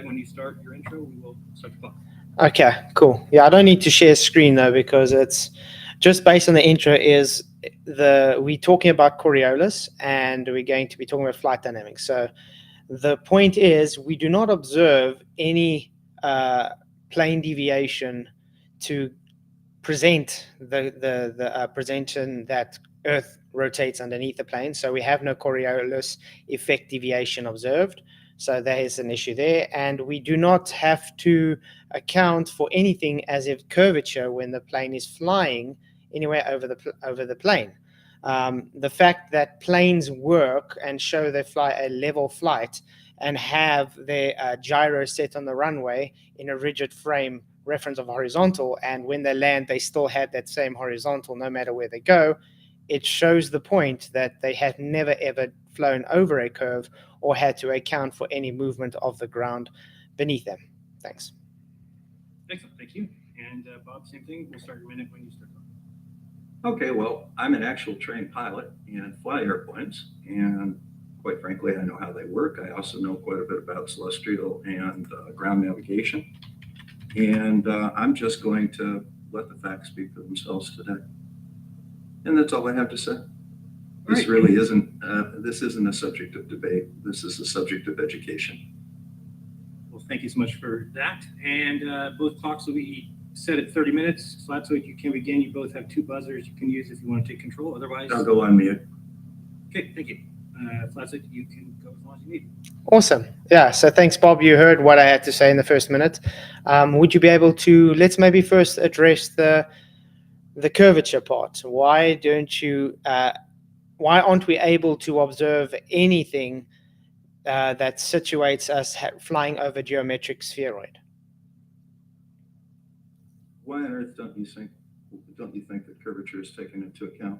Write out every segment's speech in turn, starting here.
When you start your intro, we will start the clock. Okay, cool. Yeah, I don't need to share screen though because it's just based on the intro. Is we're talking about Coriolis and we're going to be talking about flight dynamics. So the point is we do not observe any plane deviation to present the presentation that Earth rotates underneath the plane. So we have no Coriolis effect deviation observed. So there is an issue there, and we do not have to account for anything as if curvature when the plane is flying anywhere over the plane. The fact that planes work and show they fly a level flight and have their gyro set on the runway in a rigid frame reference of horizontal, and when they land they still had that same horizontal no matter where they go, it shows the point that they have never ever flown over a curve or had to account for any movement of the ground beneath them. Thanks. Excellent, thank you. And Bob, same thing. We'll start your minute when you start. Okay, well, I'm an actual trained pilot and fly airplanes, and quite frankly, I know how they work. I also know quite a bit about celestial and ground navigation, and I'm just going to let the facts speak for themselves today. And that's all I have to say. This really isn't. This isn't a subject of debate. This is a subject of education. Well, thank you so much for that. And both clocks will be set at 30 minutes. Flatzoid, you can begin. You both have two buzzers you can use if you want to take control. Otherwise, I'll go on mute. Okay, thank you. Flatzoid, you can go as long as you need. Awesome. Yeah. So thanks, Bob. You heard what I had to say in the first minute. Would you be able to let's maybe first address the curvature part? Why don't you? Why aren't we able to observe anything that situates us flying over geometric spheroid? Why on earth don't you think that curvature is taken into account?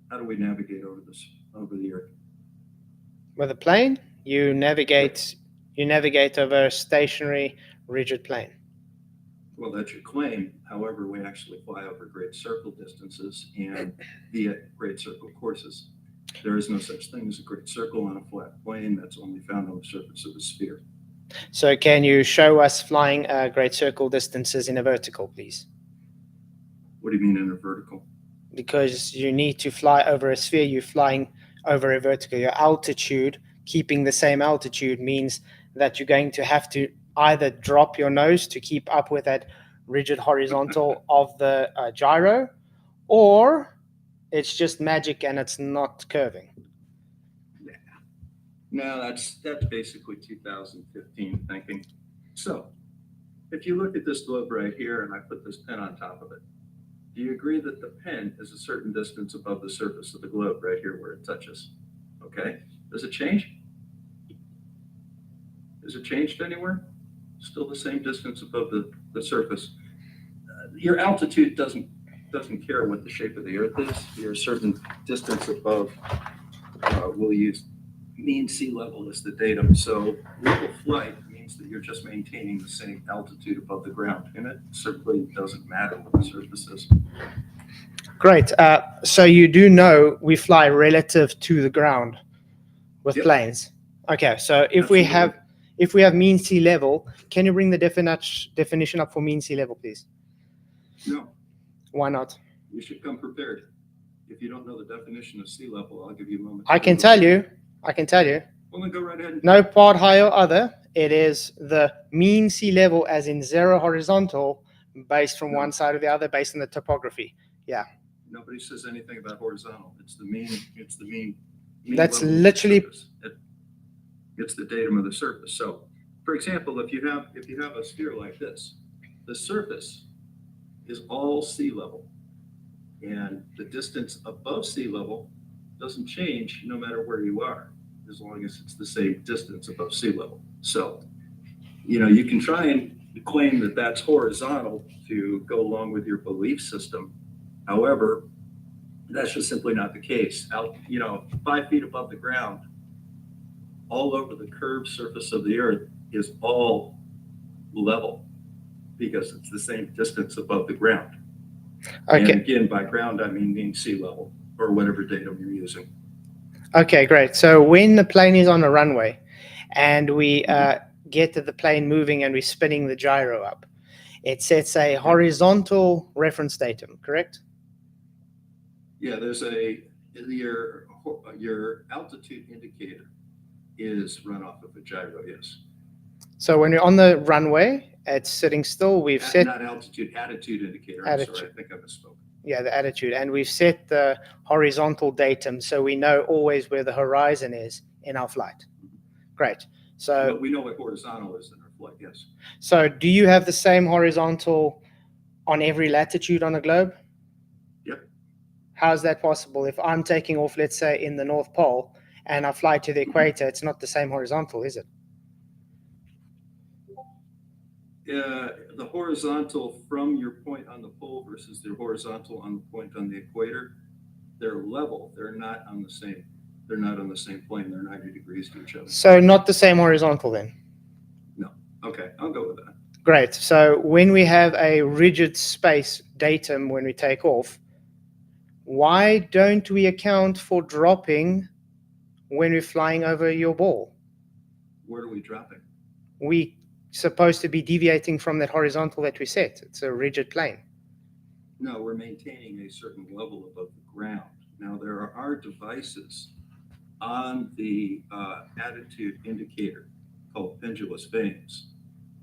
How do we navigate over the Earth? With a plane, you navigate over a stationary, rigid plane. Well, that's your claim. However, we actually fly over great circle distances and via great circle courses. There is no such thing as a great circle on a flat plane. That's only found on the surface of a sphere. So can you show us flying great circle distances in a vertical, please? What do you mean in a vertical? Because you need to fly over a sphere, you're flying over a vertical. Your altitude, keeping the same altitude, means that you're going to have to either drop your nose to keep up with that rigid horizontal of the gyro, or it's just magic and it's not curving. Yeah. No, that's basically 2015 thinking. So if you look at this globe right here and I put this pen on top of it, do you agree that the pen is a certain distance above the surface of the globe right here where it touches? Okay. Does it change? Is it changed anywhere? Still the same distance above the surface. Your altitude doesn't care what the shape of the Earth is. You're a certain distance above. We'll use mean sea level as the datum. So level flight means that you're just maintaining the same altitude above the ground, and it certainly doesn't matter what the surface is. Great. So you do know we fly relative to the ground with Yep. planes. Okay. So if Absolutely. we have mean sea level, can you bring the definition up for mean sea level, please? No, Why not? you should come prepared. If you don't know the definition of sea level, I'll give you a moment. I can tell you. Well, then go right ahead. No part higher or other. It is the mean sea level as in zero horizontal based from one side or the other based on the topography. Yeah. Nobody says anything about horizontal. It's the mean That's level of the literally surface. It's the datum of the surface. So, for example, if you have a sphere like this, the surface is all sea level, and the distance above sea level doesn't change no matter where you are, as long as it's the same distance above sea level. So, you can try and claim that that's horizontal to go along with your belief system. However, that's just simply not the case. 5 feet above the ground, all over the curved surface of the Earth is all level because it's the same distance above the ground. okay. And again, by ground, I mean sea level or whatever datum you're using. Okay, great. So when the plane is on a runway and we get the plane moving and we're spinning the gyro up. It sets a horizontal reference datum, correct? Yeah, there's your altitude indicator is run off of a gyro, yes. So when we're on the runway, it's sitting still. We've set Not altitude, attitude indicator. Attitude. I'm sorry, I think I misspoke. Yeah, the attitude. And we've set the horizontal datum so we know always where the horizon is in our flight. Great. So But we know what horizontal is in our flight, yes. So do you have the same horizontal on every latitude on the globe? Yep. How is that possible? If I'm taking off, let's say, in the North Pole and I fly to the equator, it's not the same horizontal, is it? The horizontal from your point on the pole versus the horizontal on the point on the equator, they're level. They're not on the same. They're not on the same plane. They're 90 degrees to each other. So not the same horizontal then? No. Okay, I'll go with that. Great. So when we have a rigid space datum when we take off, why don't we account for dropping when we're flying over your ball? Where are we dropping? We supposed to be deviating from that horizontal that we set. It's a rigid plane. No, we're maintaining a certain level above the ground. Now, there are devices on the attitude indicator called pendulous vanes.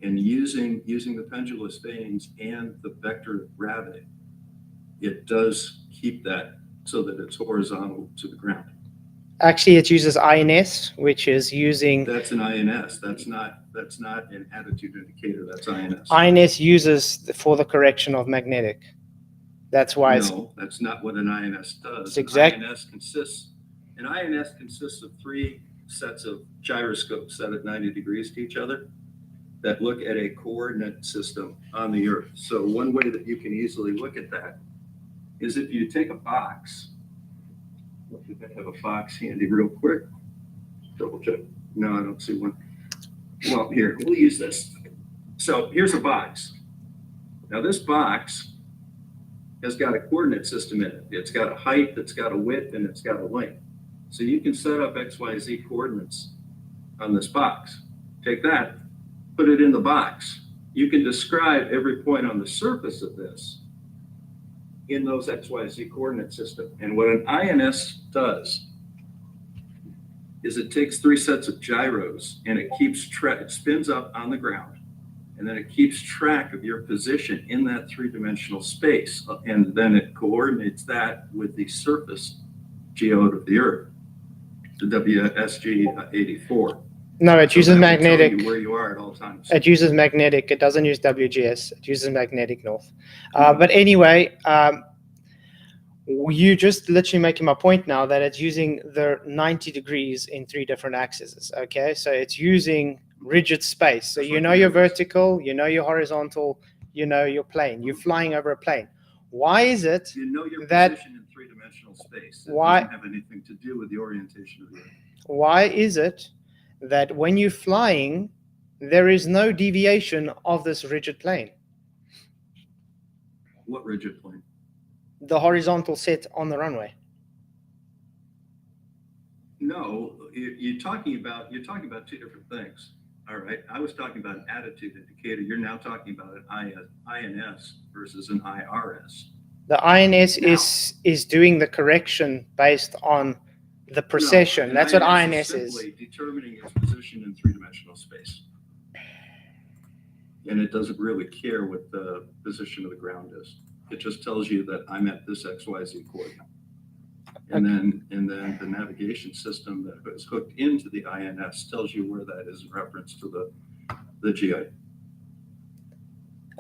And using the pendulous vanes and the vector of gravity, it does keep that so that it's horizontal to the ground. Actually, it uses INS, which is using... That's an INS. That's not an attitude indicator. That's INS. INS uses for the correction of magnetic. That's why No, that's not what an INS does. It's An INS consists of 3 sets of gyroscopes set at 90 degrees to each other that look at a coordinate system on the Earth. So one way that you can easily look at that is if you take a box. If I have a box handy real quick, double check. No, I don't see one. Well, here, we'll use this. So here's a box. Now this box has got a coordinate system in it. It's got a height, it's got a width, and it's got a length. So you can set up XYZ coordinates on this box. Take that, put it in the box. You can describe every point on the surface of this in those XYZ coordinate system. And what an INS does is it takes 3 sets of gyros and it spins up on the ground, and then it keeps track of your position in that 3-dimensional space, and then it coordinates that with the surface geode of the Earth, the WSG 84. No, it uses that will magnetic. tell you where you are at all times. It uses magnetic. It doesn't use WGS. It uses magnetic north. But anyway, you just literally making my point now that it's using the 90 degrees in 3 different axes. Okay, so it's using rigid space. So you know your vertical, you know your horizontal, you know your plane. You're flying over a plane. Why is it You know your that position in 3-dimensional space. It why- doesn't have anything to do with the orientation of the Earth. why is it that when you're flying, there is no deviation of this rigid plane? What rigid plane? The horizontal set on the runway. No, you're talking about 2 different things. All right, I was talking about an attitude indicator. You're now talking about an INS versus an IRS. The INS Now- is doing the correction based on the precession. No, That's what an INS is. simply determining its position in 3-dimensional space. And it doesn't really care what the position of the ground is. It just tells you that I'm at this XYZ coordinate. And then the navigation system that is hooked into the INS tells you where that is in reference to the geode.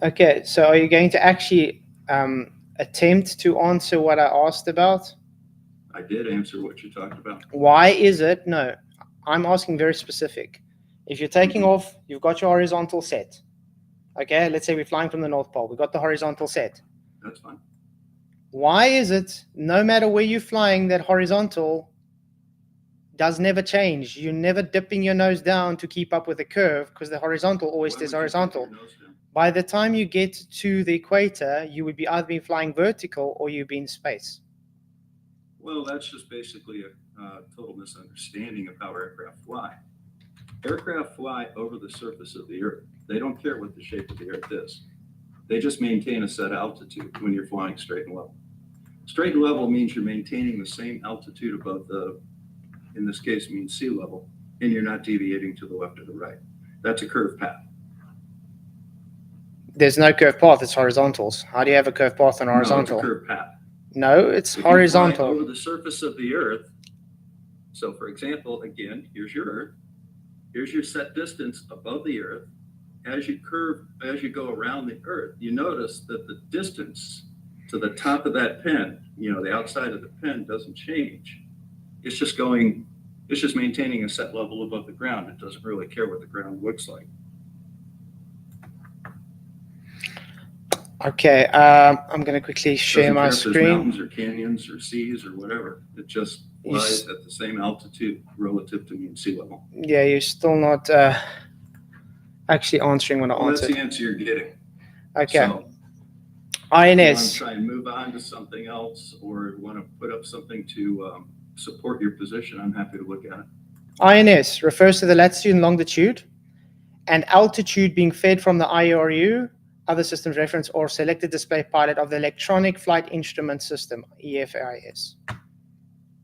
Okay, so are you going to actually attempt to answer what I asked about? I did answer what you talked about. Why is it? No, I'm asking very specific. If you're taking off, you've got your horizontal set. Okay, let's say we're flying from the North Pole. We've got the horizontal set. That's fine. Why is it, no matter where you're flying, that horizontal does never change? You're never dipping your nose down to keep up with the curve because the horizontal always Why stays would you dip horizontal. your nose down? By the time you get to the equator, you would be either being flying vertical or you'd be in space. Well, that's just basically a total misunderstanding of how aircraft fly. Aircraft fly over the surface of the Earth. They don't care what the shape of the Earth is. They just maintain a set altitude when you're flying straight and level. Straight and level means you're maintaining the same altitude above the, in this case, means sea level, and you're not deviating to the left or the right. That's a curved path. There's no curved path, it's horizontals. How do you have a curved path on No, horizontal? it's a curved path. No, it's If you fly horizontal. over the surface of the Earth, so for example, again, here's your Earth. Here's your set distance above the Earth. As you go around the Earth, you notice that the distance to the top of that pin, the outside of the pin doesn't change. It's just maintaining a set level above the ground. It doesn't really care what the ground looks like. Okay, I'm going to quickly share Doesn't my care if there's screen. mountains or canyons or seas or whatever. It just flies at the same altitude relative to mean sea level. Yeah, you're still not actually answering what I Well, that's answered. the answer you're getting. Okay, So, if you want INS. to try and move on to something else or want to put up something to support your position, I'm happy to look at it. INS refers to the latitude and longitude and altitude being fed from the IRU, other systems reference, or selected display pilot of the electronic flight instrument system, EFIS.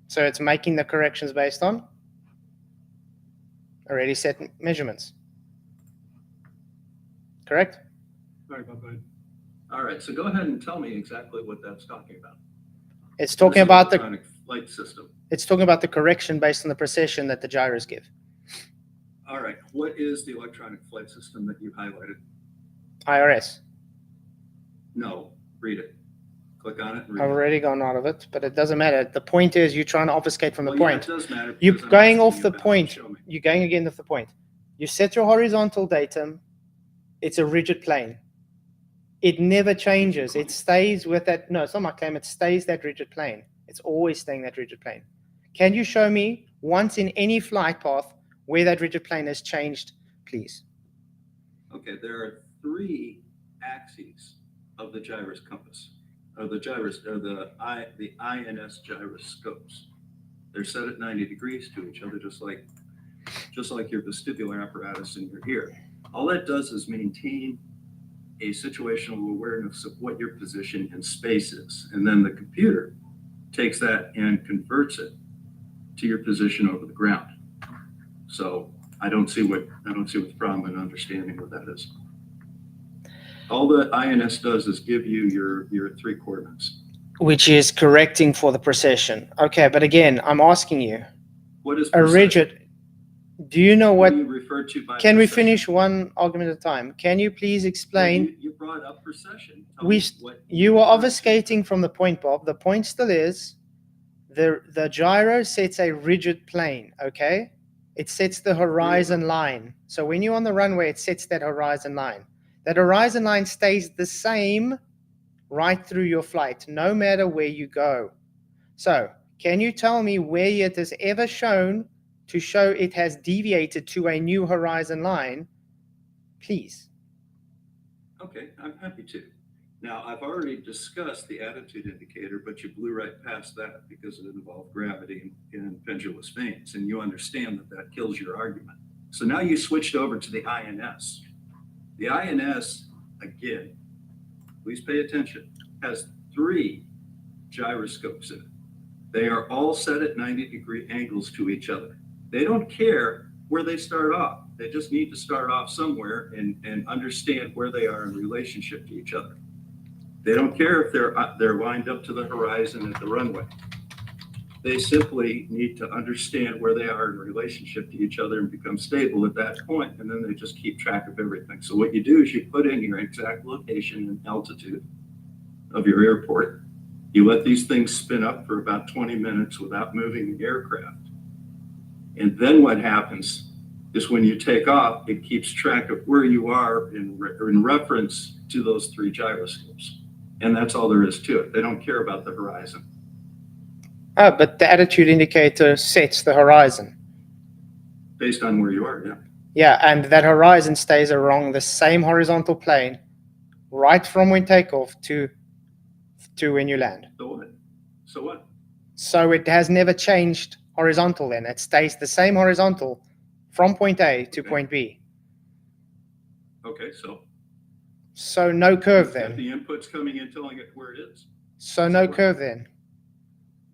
So it's making the corrections based on already set measurements. Correct? Sorry about that. All right, so go ahead and tell me exactly what that's talking about. It's talking This about the electronic flight system. it's talking about the correction based on the precession that the gyros give. All right, what is the electronic flight system that you highlighted? IRS. No, read it. Click on it and I've read it. already gone out of it, but it doesn't matter. The point is you're trying to obfuscate from the Well, yeah, point. it does matter. You're because I'm going asking off you the about it. point. Show me. You're going again off the point. You set your horizontal datum. It's a rigid plane. It never changes. It stays with that. No, it's not my claim. It stays that rigid plane. It's always staying that rigid plane. Can you show me once in any flight path where that rigid plane has changed, please? Okay, there are 3 axes of the gyrus compass, or the INS gyroscopes. They're set at 90 degrees to each other, just like your vestibular apparatus in your ear. All that does is maintain a situational awareness of what your position in space is, and then the computer takes that and converts it to your position over the ground. So I don't see what's the problem in understanding what that is. All the INS does is give you your 3 coordinates. Which is correcting for the precession. Okay, but again, I'm asking you, What is a precession? rigid, do you know What what, do you refer to by can we precession? finish one argument at a time? Can you please explain? Well, you brought up precession. Tell We, me what you are refer to. obfuscating from the point, Bob. The point still is the gyro sets a rigid plane, okay? It sets the horizon line. So when you're on the runway, it sets that horizon line. That horizon line stays the same right through your flight, no matter where you go. So can you tell me where it has ever shown to show it has deviated to a new horizon line, please? Okay, I'm happy to. Now, I've already discussed the attitude indicator, but you blew right past that because it involved gravity and pendulous vanes, and you understand that kills your argument. So now you switched over to the INS. The INS, again, please pay attention, has 3 gyroscopes in it. They are all set at 90-degree angles to each other. They don't care where they start off. They just need to start off somewhere and understand where they are in relationship to each other. They don't care if they're lined up to the horizon at the runway. They simply need to understand where they are in relationship to each other and become stable at that point, and then they just keep track of everything. So what you do is you put in your exact location and altitude of your airport. You let these things spin up for about 20 minutes without moving the aircraft. And then what happens is when you take off, it keeps track of where you are in reference to those 3 gyroscopes. And that's all there is to it. They don't care about the horizon. Oh, but the attitude indicator sets the horizon. Based on where you are, yeah. Yeah, and that horizon stays along the same horizontal plane right from when takeoff to when you land. So what? So what? So it has never changed horizontal then. It stays the same horizontal from point A to Okay. point B. Okay, So no curve have then. the inputs coming in telling it where it is. So no curve then.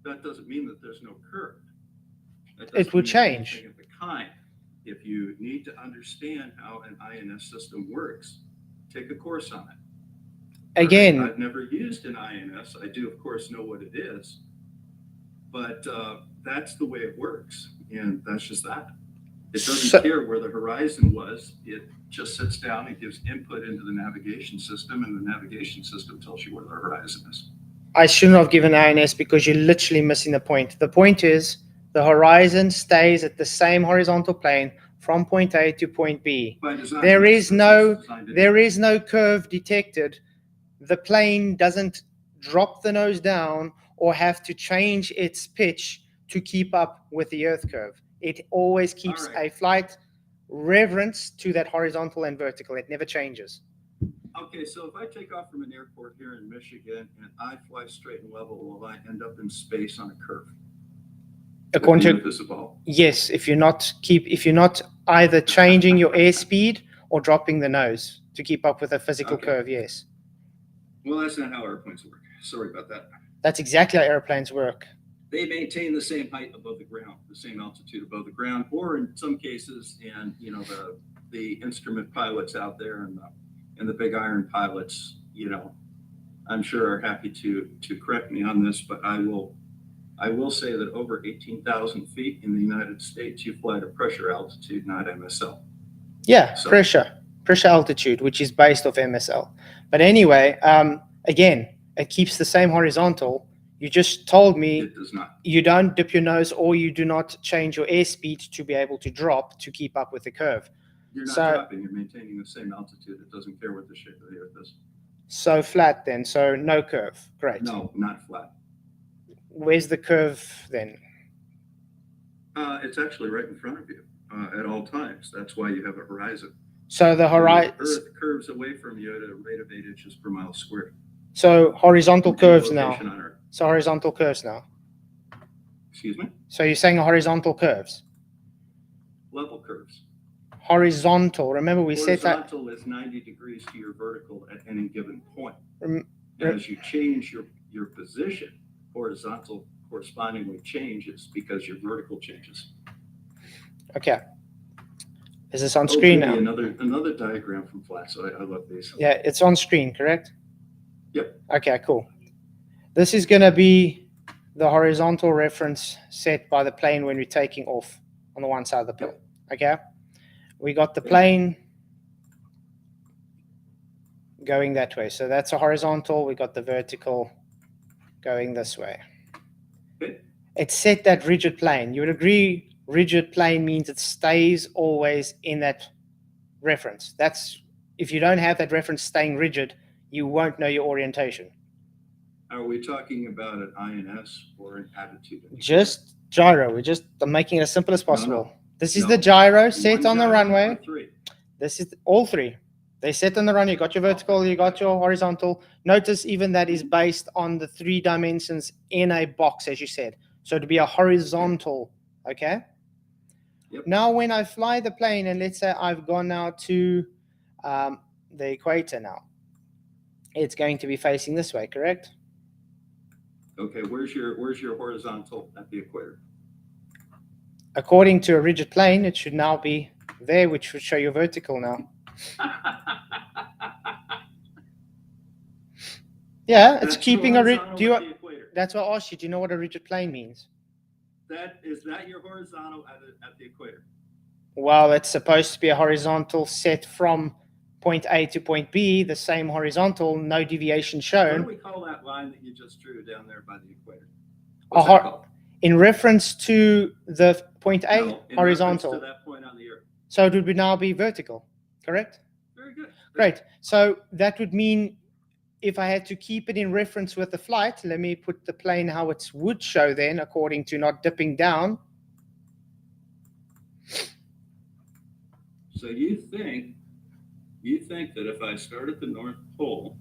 That doesn't mean that there's no curve. That It doesn't would mean change. anything of the kind. If you need to understand how an INS system works, take a course on it. Again, I've never used an INS. I do, of course, know what it is, but that's the way it works, and that's just that. It doesn't care where the horizon was. It just sits down and gives input into the navigation system, and the navigation system tells you where the horizon is. I shouldn't have given INS because you're literally missing the point. The point is the horizon stays at the same horizontal plane from point A to point B. By design, There yes, is that's no what's designed to do. there is no curve detected. The plane doesn't drop the nose down or have to change its pitch to keep up with the Earth curve. It always keeps All right. a flight reference to that horizontal and vertical. It never changes. Okay, so if I take off from an airport here in Michigan and I fly straight and level, will I end up in space on a curve? According to invisible. yes, if you're not either changing your airspeed or dropping the nose to keep up with a physical Okay. curve, yes. Well, that's not how airplanes work. Sorry about that. That's exactly how airplanes work. They maintain the same height above the ground, the same altitude above the ground, or in some cases, and you know, the instrument pilots out there and the big iron pilots, you know, I'm sure are happy to correct me on this, but I will say that over 18,000 feet in the United States, you fly at pressure altitude, not MSL. Yeah, So- pressure altitude, which is based off MSL. But anyway, again, it keeps the same horizontal. You just told me It does not. you don't dip your nose or you do not change your airspeed to be able to drop to keep up with the curve. You're not So- dropping, you're maintaining the same altitude. It doesn't care what the shape of the earth is. So flat then, so no curve. Great. No, not flat. Where's the curve then? It's actually right in front of you at all times. That's why you have a horizon. So the horizon, Earth curves away from you at a rate of 8 inches per mile squared. so horizontal curves now. Location on Earth. So horizontal curves now. Excuse me? So you're saying horizontal curves. Level curves. Horizontal. Remember we said that. Horizontal is 90 degrees to your vertical at any given point. Rem- As you change your position, horizontal correspondingly changes because your vertical changes. Okay. Is this on screen now? Another diagram from Flatzoid. I love these. Yeah, it's on screen, correct? Yep. Okay, cool. This is going to be the horizontal reference set by the plane when we're taking off on the one side of the plane. Okay? We got the plane going that way. So that's a horizontal. We got the vertical going this way. Okay. It's set that rigid plane. You would agree rigid plane means it stays always in that reference. That's if you don't have that reference staying rigid, you won't know your orientation. Are we talking about an INS or an attitude? Just gyro. I'm making it as simple as possible. No. This is No. the gyro set One on the gyro runway. or three? This is all three. They set on the runway. You got your vertical, you got your horizontal. Notice even that is based on the 3 dimensions in a box, as you said. So it'd be a horizontal, okay? Yep. Now, when I fly the plane, and let's say I've gone now to the equator now, it's going to be facing this way, correct? Okay, where's your horizontal at the equator? According to a rigid plane, it should now be there, which would show you vertical now. Yeah, it's That's keeping your a rigid. horizontal at the equator. That's what I asked you. Do you know what a rigid plane means? Is that your horizontal at the equator? Well, it's supposed to be a horizontal set from point A to point B, the same horizontal, no deviation What do shown. we call that line that you just drew down there by the equator? A What's hor- that called? In reference to the point A, No, in horizontal. reference to that point on the earth. So it would now be vertical, correct? Very good. Great. So that would mean if I had to keep it in reference with the flight, let me put the plane how it would show then, according to not dipping down. So you think that if I start at the North Pole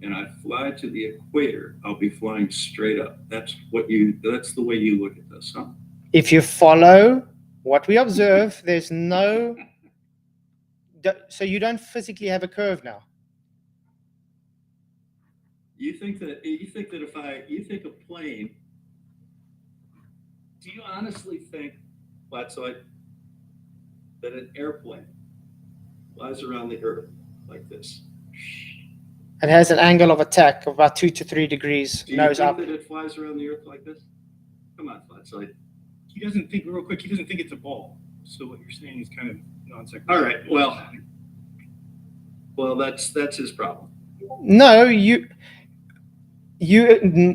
and I fly to the equator, I'll be flying straight up. That's the way you look at this, huh? If you follow What we observe, there's no. So you don't physically have a curve now. You think that you think a plane, do you honestly think, Flatzoid, that an airplane flies around the Earth like this? It has an angle of attack of about 2 to 3 degrees, Do you nose think up. that it flies around the Earth like this? Come on, Flatzoid. He doesn't think, real quick, he doesn't think it's a ball. So what you're saying is kind of non-sequitur. All right, well, that's his problem. No, you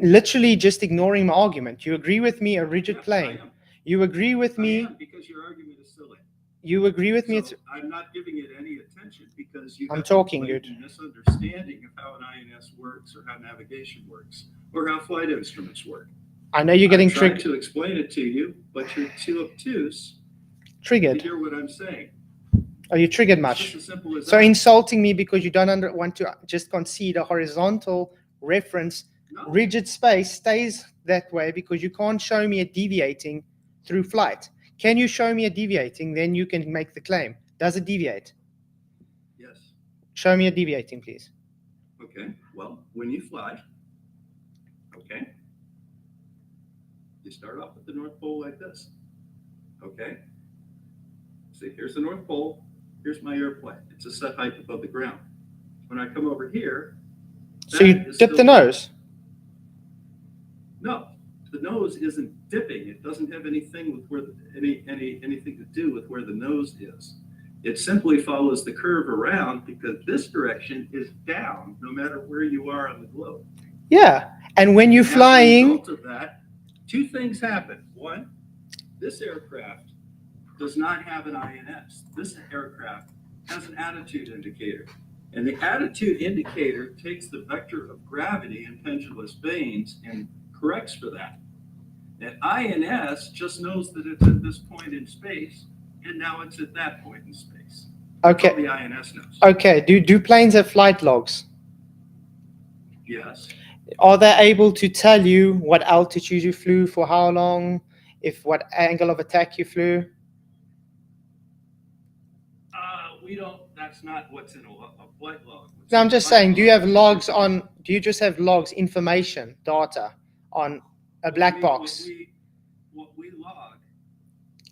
literally just ignoring my argument. You agree with me, a rigid Yes, plane. I am. You agree with I me. am, because your argument is silly. You agree with me. So I'm not giving it any attention because you I'm have talking, a dude. misunderstanding of how an INS works or how navigation works or how flight instruments work. I know you're getting I'm trying triggered. to explain it to you, but you're too obtuse to Triggered. hear what I'm saying. Are you triggered It's much? just as simple as So that. insulting me because you don't want to just concede a horizontal reference, No, rigid space stays that way because you can't show me a deviating through flight. Can you show me a deviating? Then you can make the claim. Does it deviate? yes. Show me a deviating, please. Okay, well, when you fly, okay, you start off at the North Pole like this. Okay? See, here's the North Pole. Here's my airplane. It's a set height above the ground. When I come over here, So you that is dip still- the nose. No, the nose isn't dipping. It doesn't have anything with where anything to do with where the nose is. It simply follows the curve around because this direction is down no matter where you are on the globe. Yeah. And when you're As a flying, result of that, two things happen. One, this aircraft does not have an INS. This aircraft has an attitude indicator. And the attitude indicator takes the vector of gravity in pendulous vanes and corrects for that. And INS just knows that it's at this point in space, and now it's at that point in space. That's all okay. the INS knows. Okay. Do planes have flight logs? Yes. Are they able to tell you what altitude you flew, for how long, if what angle of attack you flew? We don't, that's not what's in a flight log. What's No, in I'm a just flight saying, do you log have is logs just- on, do you just have logs, information, data on a black box? What we log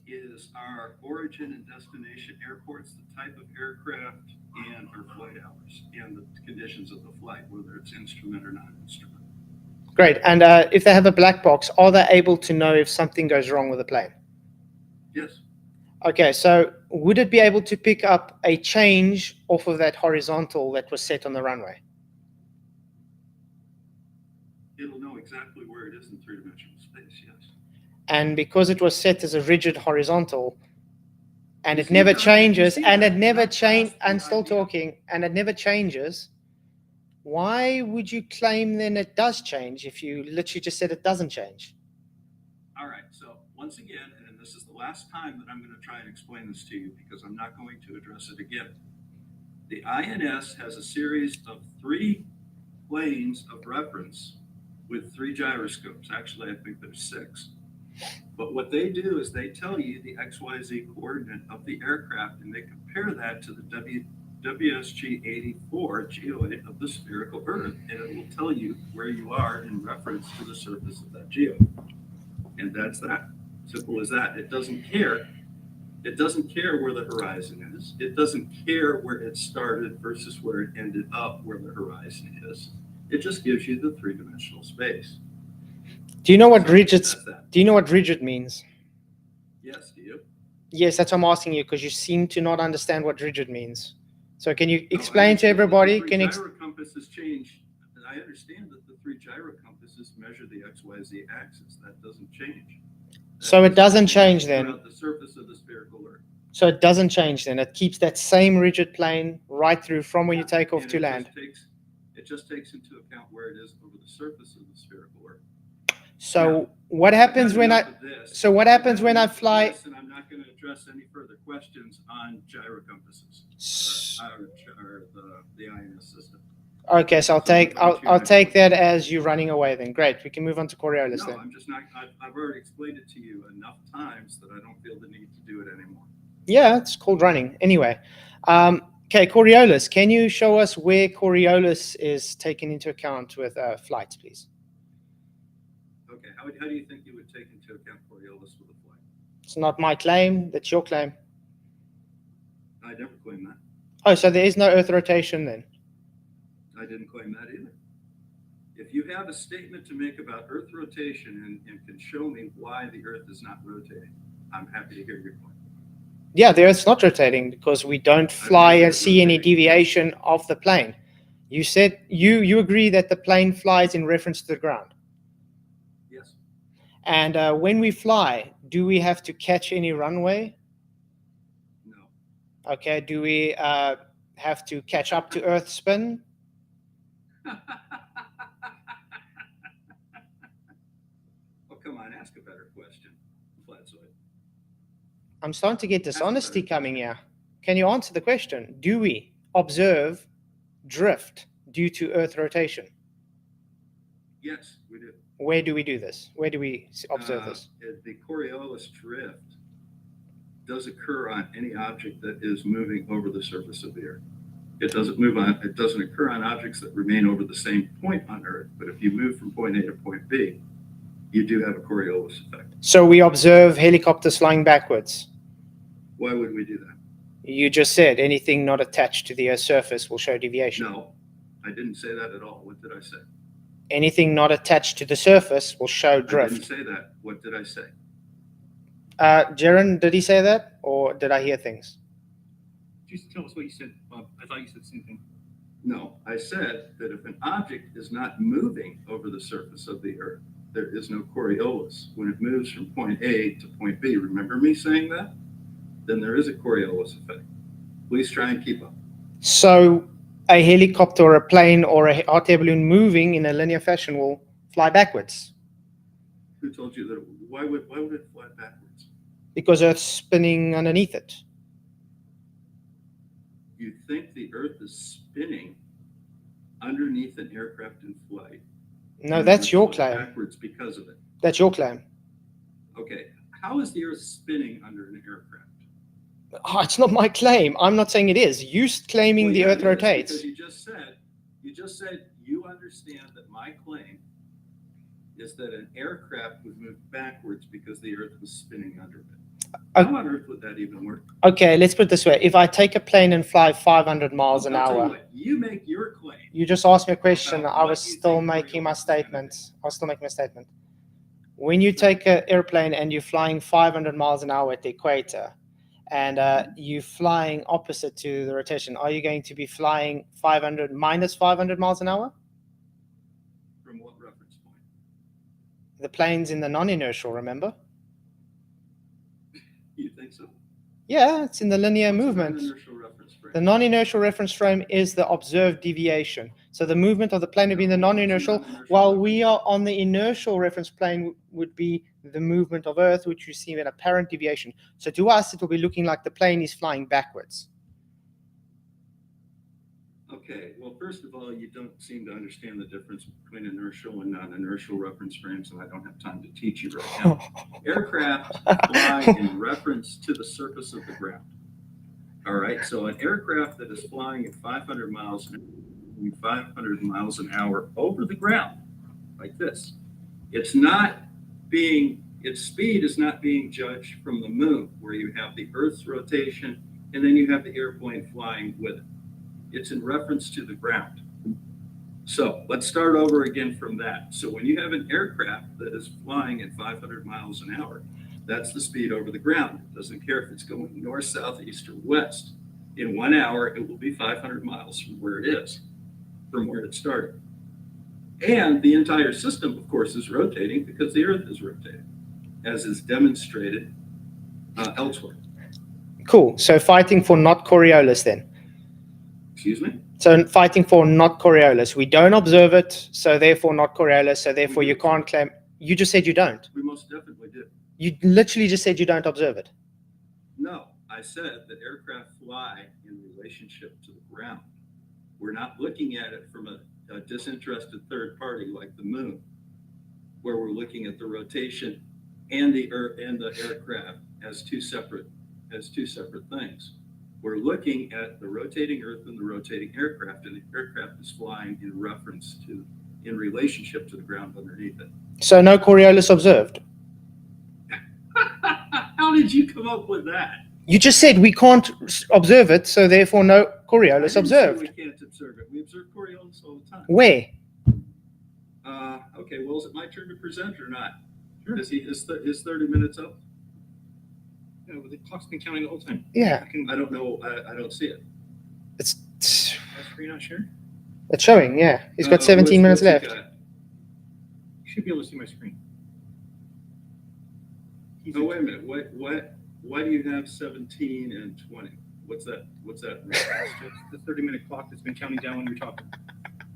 is our origin and destination airports, the type of aircraft, and our flight hours, and the conditions of the flight, whether it's instrument or non-instrument. Great. And if they have a black box, are they able to know if something goes wrong with the plane? Yes, Okay, so would it be able to pick up a change off of that horizontal that was set on the runway? it'll know exactly where it is in three-dimensional space, yes. And because it was set as a rigid horizontal, and You it see never that? You changes, see and that? it never Not changes, past the I'm still idea. talking, and it never changes, why would you claim then it does change if you literally just said it doesn't change? All right, so once again, and this is the last time that I'm going to try and explain this to you because I'm not going to address it again. The INS has a series of 3 planes of reference with 3 gyroscopes. Actually, I think there's 6. But what they do is they tell you the XYZ coordinate of the aircraft and they compare that to the WSG 84 geoid of the spherical Earth, and it will tell you where you are in reference to the surface of that geode. And that's that. Simple as that. It doesn't care. It doesn't care where the horizon is. It doesn't care where it started versus where it ended up, where the horizon is. It just gives you the 3-dimensional space. Do you know what So rigid? that's that. Do you know what rigid means? Yes, do you? Yes, that's what I'm asking you because you seem to not understand what rigid means. So can you No, I explain to understand that everybody? The 3 gyro compasses change. And I understand that the 3 gyro compasses measure the XYZ axis. That doesn't change. So it doesn't change then. Throughout the surface of the spherical Earth. So it doesn't change then. It keeps that same rigid plane right through from when you take off And to it land. it just takes into account where it is over the surface of the spherical Earth. So what happens when I? So what happens when I fly? And I'm not going to address any further questions on gyro compasses or the INS system. Okay, so So I'm going to I'll next take one. that as you running away then. Great. We can move on to Coriolis No, then. I'm just not, I've already explained it to you enough times that I don't feel the need to do it anymore. Yeah, it's called running. Anyway. Okay, Coriolis. Can you show us where Coriolis is taken into account with flights, please? Okay, how do you think you would take into account Coriolis with a flight? It's not my claim. That's your claim. I never claimed that. Oh, so there is no Earth rotation then? I didn't claim that either. If you have a statement to make about Earth rotation and can show me why the Earth is not rotating, I'm happy to hear your point. Yeah, the Earth's not rotating because we don't fly and see any deviation of the plane. You said you agree that the plane flies in reference to the ground. Yes. And when we fly, do we have to catch any runway? No. Okay. Do we have to catch up to Earth spin? Oh, come on, ask a better question, Flatzoid. I'm starting to get That's a dishonesty better coming question. here. Can you answer the question? Do we observe drift due to Earth rotation? Yes, we do. Where do we do this? Where do we observe this? The Coriolis drift does occur on any object that is moving over the surface of the Earth. It doesn't occur on objects that remain over the same point on Earth. But if you move from point A to point B, you do have a Coriolis effect. So we observe helicopters flying backwards. Why would we do that? You just said anything not attached to the Earth's surface will show deviation. No, I didn't say that at all. What did I say? Anything not attached to the surface will show I drift. didn't say that. What did I say? Jaron, did he say that, or did I hear things? Just tell us what you said, Bob. I thought you said the same thing. No, I said that if an object is not moving over the surface of the Earth, there is no Coriolis. When it moves from point A to point B, remember me saying that? Then there is a Coriolis effect. Please try and keep up. So a helicopter or a plane or a hot air balloon moving in a linear fashion will fly backwards Who told you that? Why would it fly backwards? because Earth's spinning underneath it. You think the Earth is spinning underneath an aircraft in flight? No, and that's it your goes claim. backwards because of it. That's your claim. Okay, how is the Earth spinning under an aircraft? Oh, it's not my claim. I'm not saying it is. You claiming Well, the yeah, Earth it is, rotates. Because you just said you understand that my claim is that an aircraft would move backwards because the Earth was spinning under it. How on earth would that even work? Okay, let's put it this way. If I take a plane and fly 500 miles an I'll tell you hour, what, you make your claim. you just asked me a question. About I what was you still think making my Coriolis is gonna statement. I was still making a statement. When you take an airplane and you're flying 500 miles an hour at the equator, and you're flying opposite to the rotation, are you going to be flying 500 minus 500 miles an hour? From what reference point? The plane's in the non-inertial, remember? You think so? Yeah, it's in the linear What's movement. The non-inertial reference frame? The non-inertial reference frame is the observed deviation. So the movement of the plane would be in the non-inertial, while we are on the inertial reference plane would be the movement of Earth, which you see an apparent deviation. So to us, it will be looking like the plane is flying backwards. Okay, well, first of all, you don't seem to understand the difference between inertial and non-inertial reference frames, and I don't have time to teach you right now. Aircraft fly in reference to the surface of the ground. All right, so an aircraft that is flying at 500 miles an hour over the ground, like this, its speed is not being judged from the moon, where you have the Earth's rotation, and then you have the airplane flying with it. It's in reference to the ground. So let's start over again from that. So when you have an aircraft that is flying at 500 miles an hour, that's the speed over the ground. It doesn't care if it's going north, south, east, or west. In 1 hour, it will be 500 miles from where it is, from where it started. And the entire system, of course, is rotating because the Earth is rotating, as is demonstrated elsewhere. Cool. So fighting for not Coriolis then. Excuse me? So fighting for not Coriolis. We don't observe it, so therefore not Coriolis, so therefore you can't claim. You just said you don't. We most definitely do. You literally just said you don't observe it. No, I said that aircraft fly in relationship to the ground. We're not looking at it from a disinterested third party like the moon, where we're looking at the rotation and the Earth and the aircraft as two separate things. We're looking at the rotating Earth and the rotating aircraft, and the aircraft is flying in relationship to the ground underneath it. So no Coriolis observed. How did you come up with that? You just said we can't observe it, so therefore no Coriolis observed. We can't observe it. We observe Coriolis all the time. Where? Okay, well, is it my turn to present or not? Sure. Is his 30 minutes up? Yeah, well, the clock's been counting the whole time. Yeah. I don't know. I don't see it. It's Are you not sure? it's showing, yeah. He's got 17 minutes what's he left. got? You should be able to see my screen. Oh, wait a minute. Why do you have 17 and 20? What's that? It's the 30-minute clock that's been counting down when you're talking.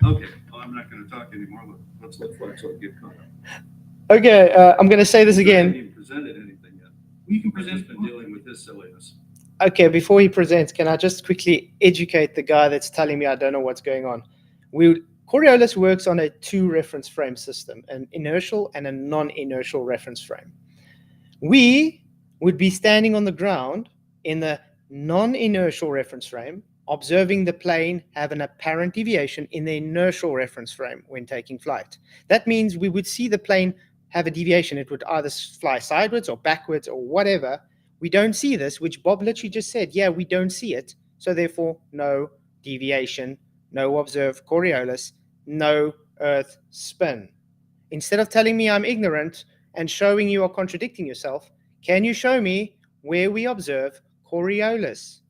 Okay. Well, I'm not going to talk anymore. Let's let Flatzoid get caught up. Okay, I'm going to say this I again. haven't even presented anything yet. You can I've present. just been dealing with his silliness. Okay, before he presents, can I just quickly educate the guy that's telling me I don't know what's going on? Coriolis works on a two reference frame system, an inertial and a non-inertial reference frame. We would be standing on the ground in the non-inertial reference frame, observing the plane have an apparent deviation in the inertial reference frame when taking flight. That means we would see the plane have a deviation. It would either fly sideways or backwards or whatever. We don't see this, which Bob literally just said, yeah, we don't see it. So therefore, no deviation, no observed Coriolis, no Earth spin. Instead of telling me I'm ignorant and showing you are contradicting yourself, can you show me where we observe Coriolis?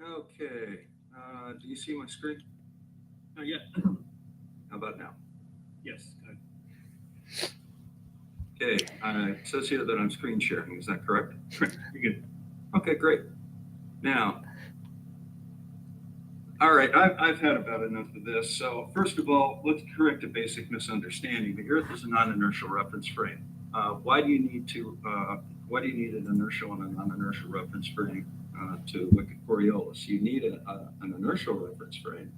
Okay. Do you see my screen? Not yet. How about now? Yes. Okay. It says here that I'm screen sharing. Is that correct? You're good. Okay, great. Now, all right, I've had about enough of this. So first of all, let's correct a basic misunderstanding. The Earth is a non-inertial reference frame. Why do you need an inertial and a non-inertial reference frame to look at Coriolis? You need an inertial reference frame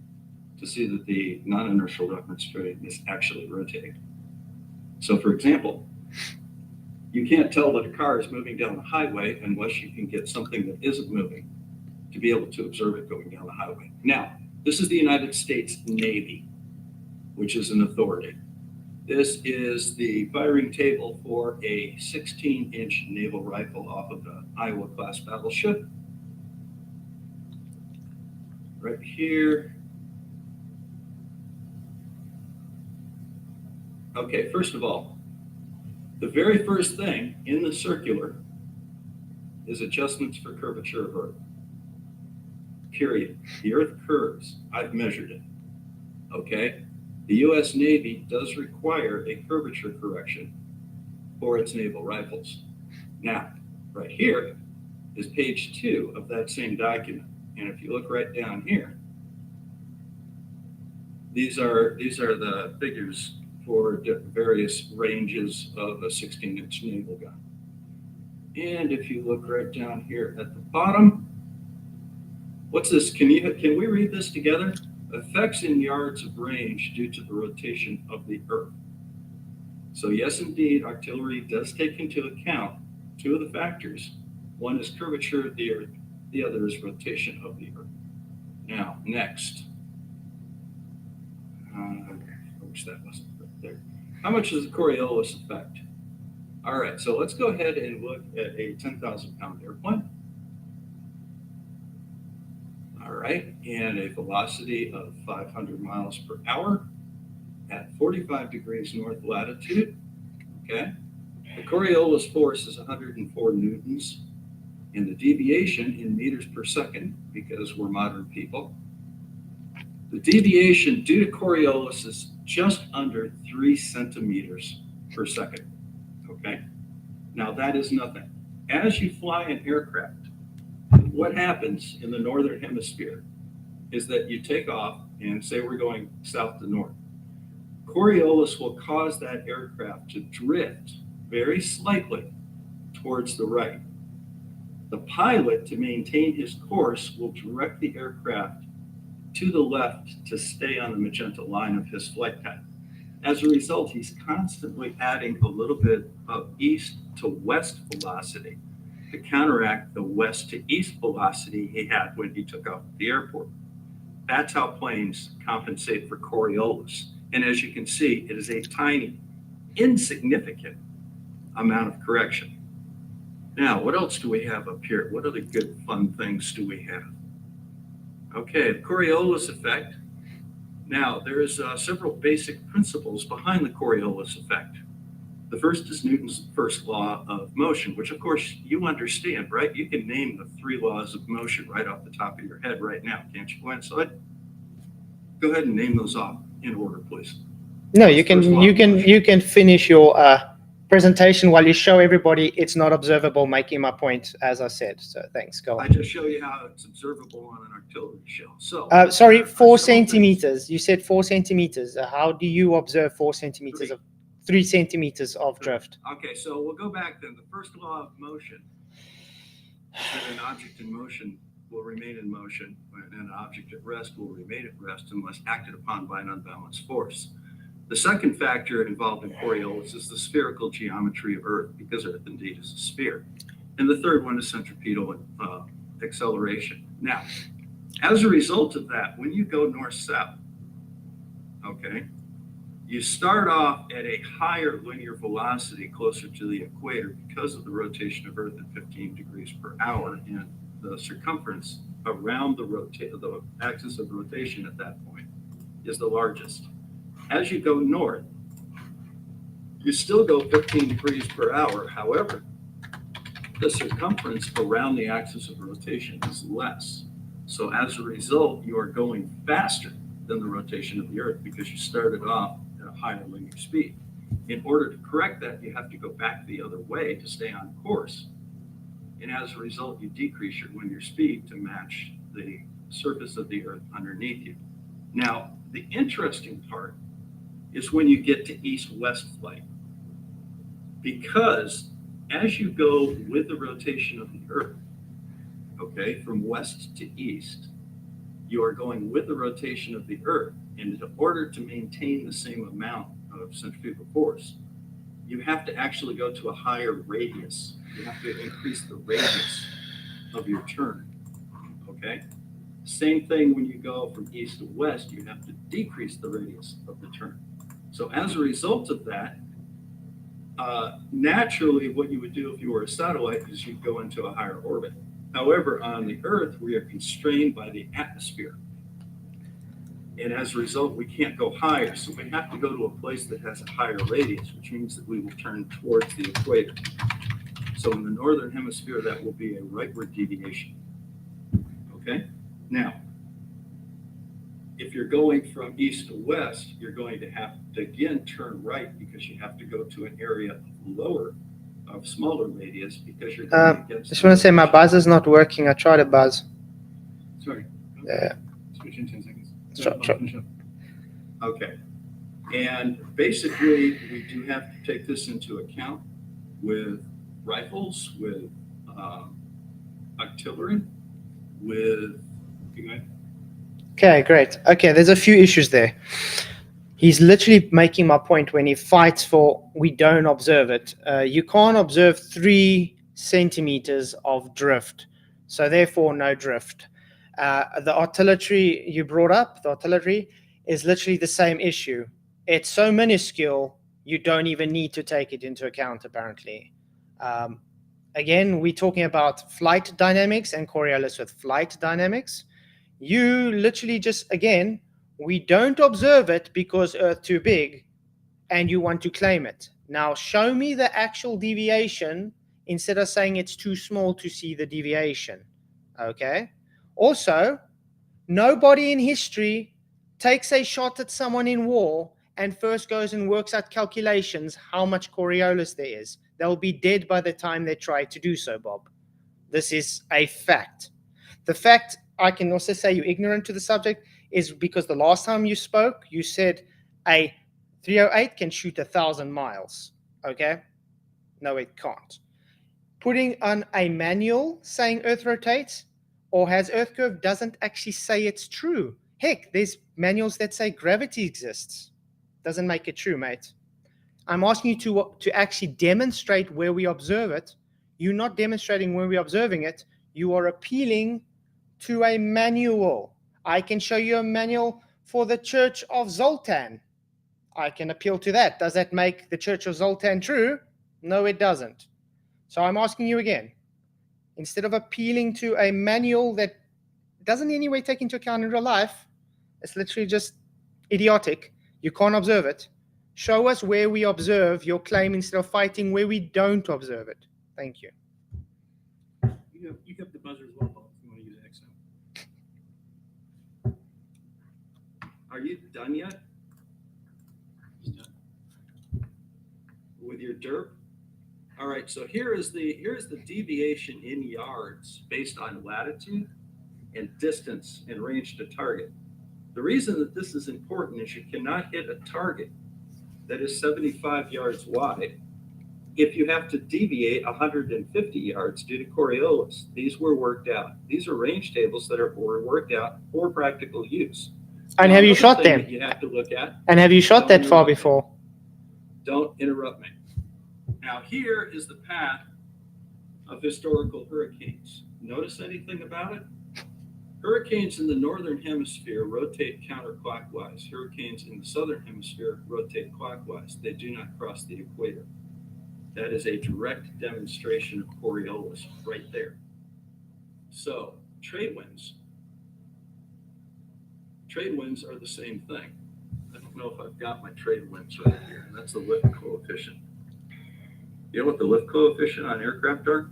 to see that the non-inertial reference frame is actually rotating. So for example, you can't tell that a car is moving down the highway unless you can get something that isn't moving to be able to observe it going down the highway. Now, this is the United States Navy, which is an authority. This is the firing table for a 16-inch naval rifle off of the Iowa-class battleship. Right here. Okay, first of all, the very first thing in the circular is adjustments for curvature of Earth. Period. The Earth curves. I've measured it. Okay? The U.S. Navy does require a curvature correction for its naval rifles. Now, right here is page 2 of that same document. And if you look right down here, these are the figures for various ranges of a 16-inch naval gun. And if you look right down here at the bottom, what's this? Can we read this together? Effects in yards of range due to the rotation of the Earth. So yes, indeed, artillery does take into account two of the factors. One is curvature of the Earth, the other is rotation of the Earth. Now, next. I wish that wasn't right there. How much does the Coriolis affect? All right, so let's go ahead and look at a 10,000-pound airplane. All right, and a velocity of 500 miles per hour at 45 degrees north latitude. Okay, the Coriolis force is 104 newtons, and the deviation in meters per second, because we're modern people, the deviation due to Coriolis is just under 3 centimeters per second. Okay, now that is nothing. As you fly an aircraft, what happens in the northern hemisphere is that you take off and say we're going south to north. Coriolis will cause that aircraft to drift very slightly towards the right. The pilot, to maintain his course, will direct the aircraft to the left to stay on the magenta line of his flight path. As a result, he's constantly adding a little bit of east to west velocity to counteract the west to east velocity he had when he took off at the airport. That's how planes compensate for Coriolis. And as you can see, it is a tiny, insignificant amount of correction. Now, what else do we have up here? What other good, fun things do we have? Okay, the Coriolis effect. Now, there's several basic principles behind the Coriolis effect. The first is Newton's first law of motion, which of course you understand, right? You can name the 3 laws of motion right off the top of your head right now, can't you, Gwen? So go ahead and name those off in order, please. No, you can finish your presentation while you show everybody it's not observable, making my point, as I said. So thanks, go on. I just show you how it's observable on an artillery shell. So, sorry, 4 centimeters. You said 4 centimeters. How do you observe 4 centimeters of 3 centimeters of drift? Okay, so we'll go back then. The first law of motion is that an object in motion will remain in motion, and an object at rest will remain at rest unless acted upon by an unbalanced force. The second factor involved in Coriolis is the spherical geometry of Earth, because Earth indeed is a sphere. And the third one is centripetal acceleration. Now, as a result of that, when you go north-south, okay, you start off at a higher linear velocity closer to the equator because of the rotation of Earth at 15 degrees per hour, and the circumference around the axis of rotation at that point is the largest. As you go north, you still go 15 degrees per hour. However, the circumference around the axis of rotation is less. So as a result, you are going faster than the rotation of the Earth because you started off at a higher linear speed. In order to correct that, you have to go back the other way to stay on course. And as a result, you decrease your linear speed to match the surface of the Earth underneath you. Now, the interesting part is when you get to east-west flight, because as you go with the rotation of the Earth, okay, from west to east, you are going with the rotation of the Earth. And in order to maintain the same amount of centrifugal force, you have to actually go to a higher radius. You have to increase the radius of your turn, okay? Same thing when you go from east to west, you have to decrease the radius of the turn. So as a result of that, naturally what you would do if you were a satellite is you'd go into a higher orbit. However, on the Earth, we are constrained by the atmosphere. And as a result, we can't go higher. So we have to go to a place that has a higher radius, which means that we will turn towards the equator. So in the northern hemisphere, that will be a rightward deviation. Okay? Now, if you're going from east to west, you're going to have to again turn right because you have to go to an area of smaller radius because you're going against. Just want to say my buzzer's not working. I tried to buzz. Sorry. Yeah. Switch in 10 seconds. Sure. Okay. And basically, we do have to take this into account with rifles, with artillery, with. Okay, great. Okay, there's a few issues there. He's literally making my point when he fights for we don't observe it. You can't observe 3 centimeters of drift, so therefore no drift. The artillery you brought up, the artillery, is literally the same issue. It's so minuscule, you don't even need to take it into account, apparently. Again, we're talking about flight dynamics and Coriolis with flight dynamics. You literally just, again, we don't observe it because Earth too big, and you want to claim it. Now, show me the actual deviation instead of saying it's too small to see the deviation. Okay? Also, nobody in history takes a shot at someone in war and first goes and works out calculations how much Coriolis there is. They'll be dead by the time they try to do so, Bob. This is a fact. The fact I can also say you're ignorant to the subject is because the last time you spoke, you said a 308 can shoot 1,000 miles. Okay? No, it can't. Putting on a manual saying Earth rotates or has Earth curve doesn't actually say it's true. Heck, there's manuals that say gravity exists. Doesn't make it true, mate. I'm asking you to actually demonstrate where we observe it. You're not demonstrating where we're observing it. You are appealing to a manual. I can show you a manual for the Church of Zoltan. I can appeal to that. Does that make the Church of Zoltan true? No, it doesn't. So I'm asking you again. Instead of appealing to a manual that doesn't in any way take into account in real life, it's literally just idiotic. You can't observe it. Show us where we observe your claim instead of fighting where we don't observe it. Thank you. You have the buzzer as well, Paul, if you want to use XM. Are you done yet with your derp? All right, so here's the deviation in yards based on latitude and distance and range to target. The reason that this is important is you cannot hit a target that is 75 yards wide if you have to deviate 150 yards due to Coriolis. These were worked out. These are range tables that were worked out for practical use. And Now, have you another shot thing them? that you have to look at. And have you shot Don't that far interrupt me. before? Don't interrupt me. Now, here is the path of historical hurricanes. Notice anything about it? Hurricanes in the northern hemisphere rotate counterclockwise. Hurricanes in the southern hemisphere rotate clockwise. They do not cross the equator. That is a direct demonstration of Coriolis right there. So, trade winds. Trade winds are the same thing. I don't know if I've got my trade winds right here. That's the lift coefficient. You know what the lift coefficient on aircraft are?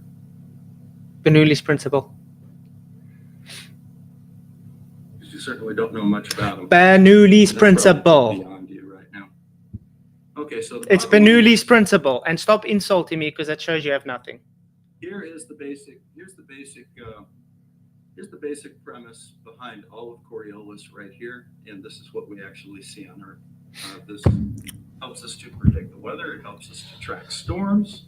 Bernoulli's principle. Because you certainly don't know much about them. Bernoulli's And that's probably principle. beyond you right now. Okay, so It's Bernoulli's principle. And stop insulting me because that shows you have nothing. Here's the basic premise behind all of Coriolis right here, and this is what we actually see on Earth. This helps us to predict the weather. It helps us to track storms.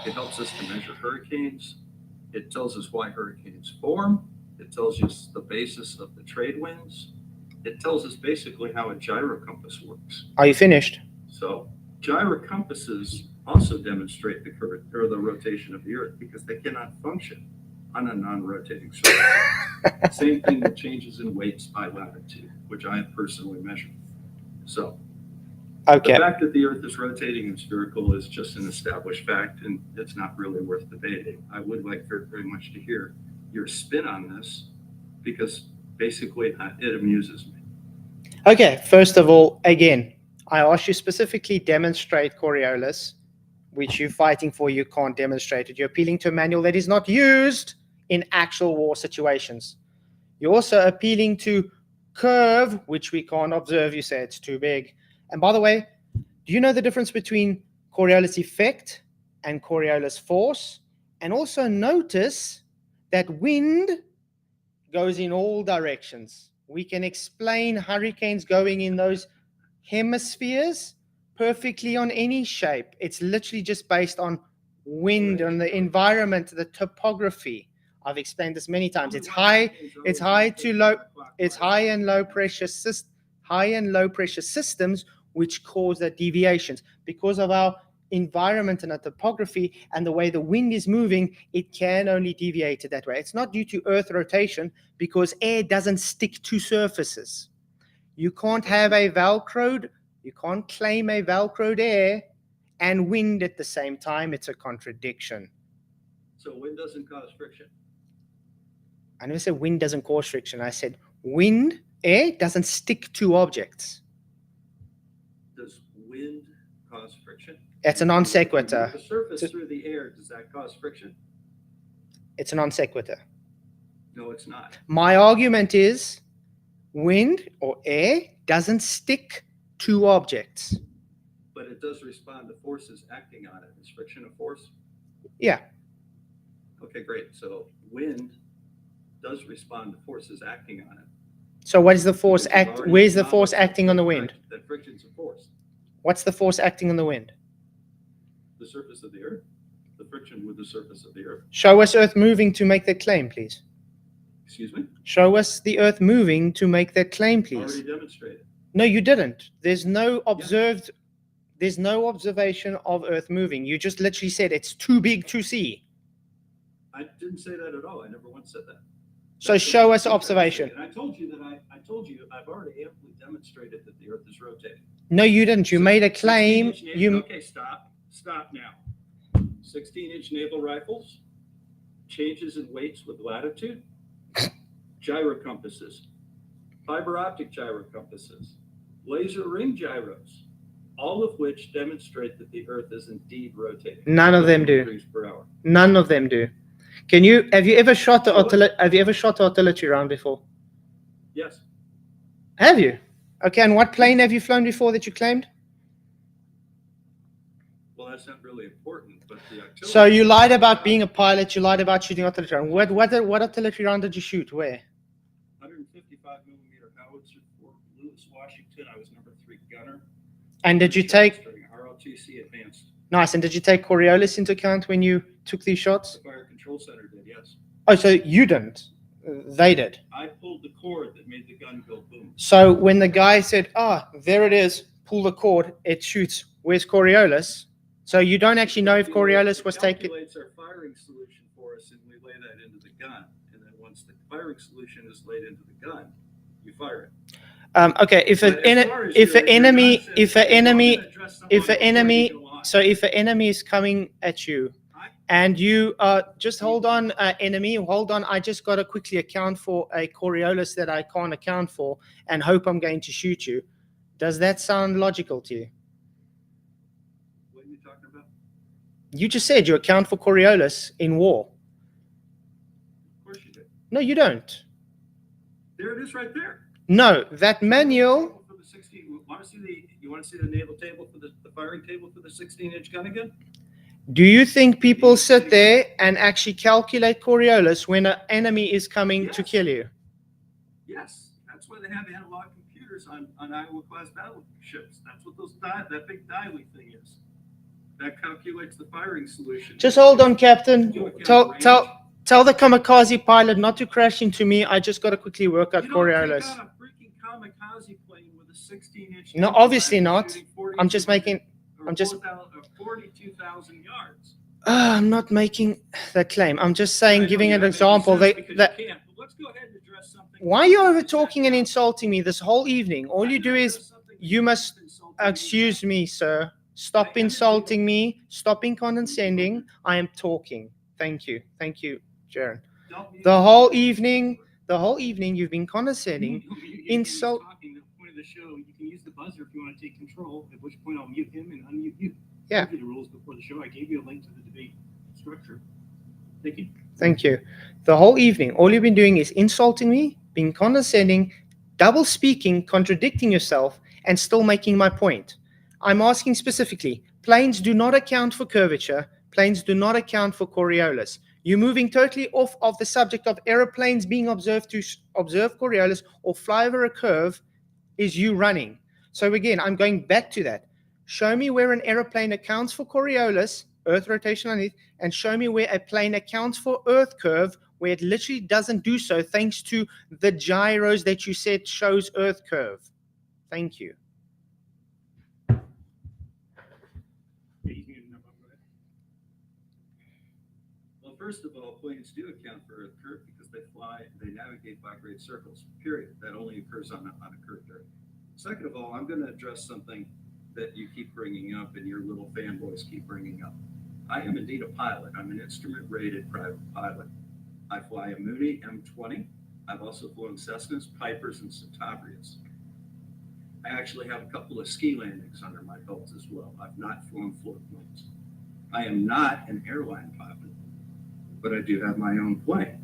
It helps us to measure hurricanes. It tells us why hurricanes form. It tells us the basis of the trade winds. It tells us basically how a gyrocompass works. Are you finished? So gyrocompasses also demonstrate the current or the rotation of the Earth because they cannot function on a non-rotating surface. Same thing with changes in weights by latitude, which I have personally measured. So Okay. the fact that the Earth is rotating and spherical is just an established fact, and it's not really worth debating. I would like very much to hear your spin on this because basically it amuses me. Okay. First of all, again, I asked you specifically demonstrate Coriolis, which you're fighting for. You can't demonstrate it. You're appealing to a manual that is not used in actual war situations. You're also appealing to curve, which we can't observe. You say it's too big. And by the way, do you know the difference between Coriolis effect and Coriolis force? And also notice that wind goes in all directions. We can explain hurricanes going in those hemispheres perfectly on any shape. It's literally just based on wind, on the environment, the topography. I've explained this many times. It's high to low, it's high and low pressure systems which cause the deviations. Because of our environment and our topography and the way the wind is moving, it can only deviate that way. It's not due to Earth rotation because air doesn't stick to surfaces. You can't have you can't claim a Velcroed air and wind at the same time. It's a contradiction. So wind doesn't cause friction. I never said wind doesn't cause friction. I said air doesn't stick to objects. Does wind cause friction? It's a non sequitur. The surface through the air, does that cause friction? It's a non sequitur. No, it's not. My argument is wind or air doesn't stick to objects. But it does respond to forces acting on it. Is friction a force? Yeah. Okay, great. So wind does respond to forces acting on it. So what is the force act? Where's the force acting on the wind? That friction's a force. What's the force acting on the wind? The surface of the Earth, the friction with the surface of the Earth. Show us Earth moving to make that claim, please. Excuse me? Show us the Earth moving to make that claim, please. Already demonstrated. No, you didn't. There's no observation of Earth moving. You just literally said it's too big to see. I didn't say that at all. I never once said that. So That's show what us you said. observation. And I told you I've already amply demonstrated that the Earth is rotating. No, you didn't. You made a claim. 16-inch Okay, stop now. 16-inch naval rifles, changes in weights with latitude, gyro compasses, fiber optic gyro compasses, laser ring gyros, all of which demonstrate that the Earth is indeed rotating. None of them do. Degrees per hour. None of them do. Have you ever shot the artillery round before? Yes. Have you? Okay, and what plane have you flown before that you claimed? Well, that's not really important, but the artillery. So you lied about being a pilot. You lied about shooting artillery round. What artillery round did you shoot? Where? 155 millimeter howitzer for Lewis, Washington. I was number 3 gunner. And did you take? During ROTC advanced. Nice. And did you take Coriolis into account when you took these shots? The Fire Control Center did, yes. Oh, so you didn't. They did. I pulled the cord that made the gun go boom. So when the guy said, there it is, pull the cord, it shoots. Where's Coriolis? So you don't actually know if Coriolis was taken. It calculates our firing solution for us, and we lay that into the gun. And then once the firing solution is laid into the gun, you fire it. Okay, if an enemy is coming at you, and you just hold on, enemy, hold on. I just got to quickly account for a Coriolis that I can't account for, and hope I'm going to shoot you. Does that sound logical to you? What are you talking about? You just said you account for Coriolis in war. Of course you do. No, you don't. There it is, right there. No, that manual. For the 16, you want to see the naval table for the firing table for the 16-inch gun again? Do you think people sit there and actually calculate Coriolis when an enemy is coming to kill you? Yes, that's why they have analog computers on Iowa-class battleships. That's what that big dialing thing is. That calculates the firing solution. Just hold on, Captain. Tell the kamikaze pilot not to crash into me. I just got to quickly work out Coriolis. You don't take out a freaking kamikaze plane with a 16-inch. No, obviously not. I'm just making. 42,000 yards. I'm not making the claim. I'm just saying, giving an example. Let's go ahead and address something. Why are you over talking and insulting me this whole evening? All you do is, you must, excuse me, sir. Stop insulting me. Stop being condescending. I am talking. Thank you. Thank you, Jaron. The whole evening, you've been condescending. Insult. The point of the show, you can use the buzzer if you want to take control, at which point I'll mute him and unmute you. Yeah. I gave you the rules before the show. I gave you a link to the debate structure. Thank you. Thank you. The whole evening, all you've been doing is insulting me, being condescending, double speaking, contradicting yourself, and still making my point. I'm asking specifically, planes do not account for curvature. Planes do not account for Coriolis. You're moving totally off of the subject of aeroplanes being observed to observe Coriolis or fly over a curve is you running. So again, I'm going back to that. Show me where an aeroplane accounts for Coriolis, Earth rotation underneath, and show me where a plane accounts for Earth curve, where it literally doesn't do so thanks to the gyros that you said shows Earth curve. Thank you. Well, first of all, planes do account for Earth curve because they navigate by great circles, period. That only occurs on a curved Earth. Second of all, I'm going to address something that you keep bringing up and your little fanboys keep bringing up. I am indeed a pilot. I'm an instrument-rated private pilot. I fly a Mooney M20. I've also flown Cessnas, Pipers, and Centaurias. I actually have a couple of ski landings under my belt as well. I've not flown float planes. I am not an airline pilot, but I do have my own plane,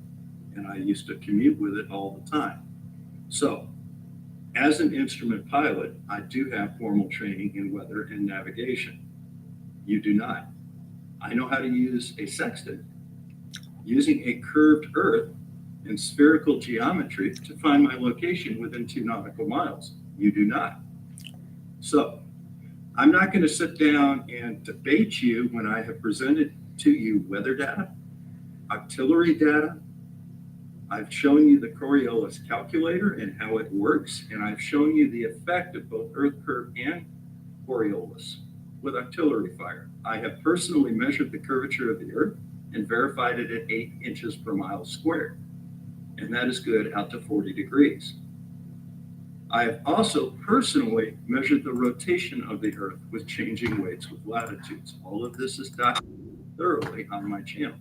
and I used to commute with it all the time. So, as an instrument pilot, I do have formal training in weather and navigation. You do not. I know how to use a sextant using a curved Earth and spherical geometry to find my location within 2 nautical miles. You do not. So, I'm not going to sit down and debate you when I have presented to you weather data, auxiliary data. I've shown you the Coriolis calculator and how it works, and I've shown you the effect of both earth curve and Coriolis with artillery fire. I have personally measured the curvature of the earth and verified it at 8 inches per mile squared, and that is good out to 40 degrees. I have also personally measured the rotation of the earth with changing weights with latitudes. All of this is documented thoroughly on my channel.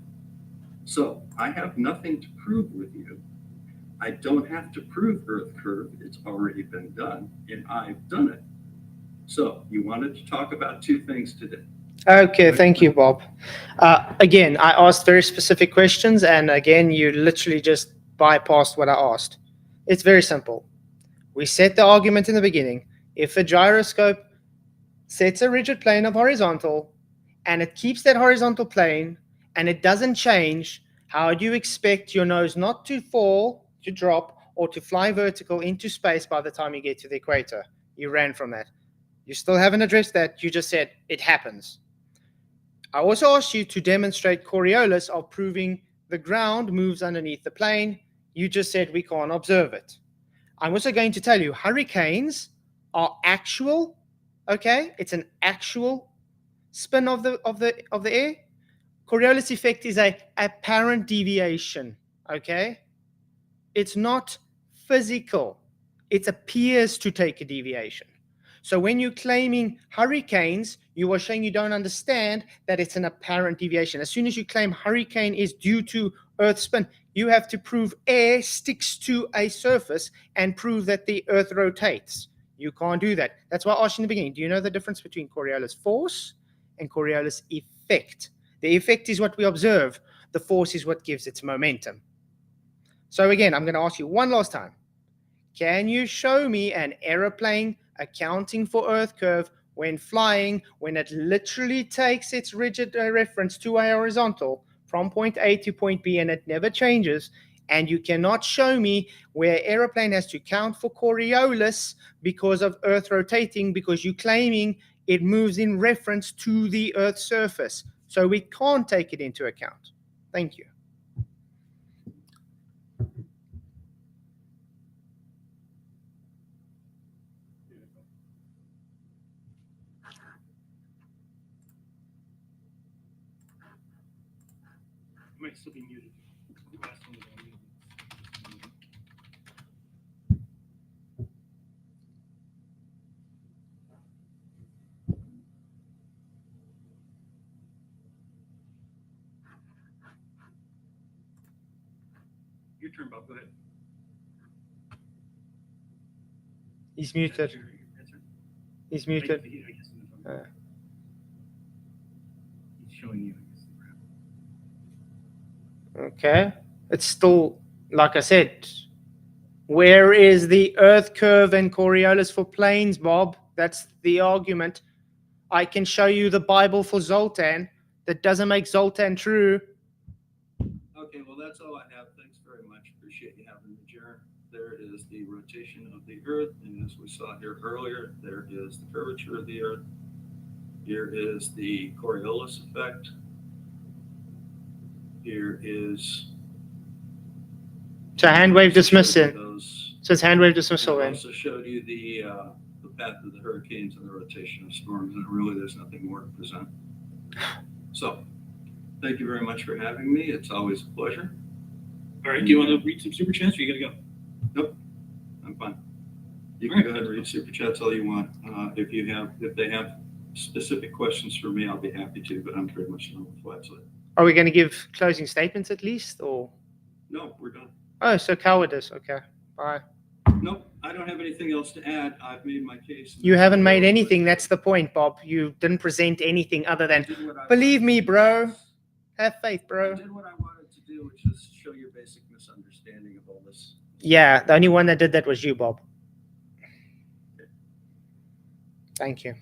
So I have nothing to prove with you. I don't have to prove earth curve. It's already been done, and I've done it. So you wanted to talk about two things today. Okay, thank you, Bob. Again, I asked very specific questions, and again, you literally just bypassed what I asked. It's very simple. We set the argument in the beginning. If a gyroscope sets a rigid plane of horizontal, and it keeps that horizontal plane, and it doesn't change, how do you expect your nose not to fall, to drop, or to fly vertical into space by the time you get to the equator? You ran from that. You still haven't addressed that. You just said it happens. I also asked you to demonstrate Coriolis of proving the ground moves underneath the plane. You just said we can't observe it. I'm also going to tell you hurricanes are actual, okay? It's an actual spin of the air. Coriolis effect is a apparent deviation, okay? It's not physical. It appears to take a deviation. So when you're claiming hurricanes, you are saying you don't understand that it's an apparent deviation. As soon as you claim hurricane is due to Earth spin, you have to prove air sticks to a surface and prove that the Earth rotates. You can't do that. That's why I asked you in the beginning, do you know the difference between Coriolis force and Coriolis effect? The effect is what we observe. The force is what gives its momentum. So again, I'm going to ask you one last time. Can you show me an aeroplane accounting for Earth curve when flying, when it literally takes its rigid reference to a horizontal from point A to point B and it never changes, and you cannot show me where aeroplane has to count for Coriolis because of Earth rotating, because you're claiming it moves in reference to the Earth's surface. So we can't take it into account. Thank you. Might still be muted. Last one was on mute. Your turn, Bob. Go ahead. He's muted. He's muted. He's showing you. Okay. It's still, like I said, where is the Earth curve and Coriolis for planes, Bob? That's the argument. I can show you the Bible for Zoltan. That doesn't make Zoltan true. Okay, well, that's all I have. Thanks very much. Appreciate you having me, Jared. There is the rotation of the Earth, and as we saw here earlier, there is the curvature of the Earth. Here is the Coriolis effect. Here is... So hand wave dismissal. So it's hand wave dismissal I then. also showed you the path of the hurricanes and the rotation of storms, and really there's nothing more to present. So, thank you very much for having me. It's always a pleasure. All right, do you want to read some super chats or you gotta go? Nope, I'm fine. You can go ahead and read super chats all you want. If they have specific questions for me, I'll be happy to, but I'm pretty much done with Flatzoid. Are we going to give closing statements at least, or? No, we're done. Oh, so cowardice. Okay, bye. Nope, I don't have anything else to add. I've made my case. You haven't made anything. That's the point, Bob. You didn't present anything other than, believe me, bro. Have faith, bro. I did what I wanted to do, which is show your basic misunderstanding of all this. Yeah, the only one that did that was you, Bob. Thank you.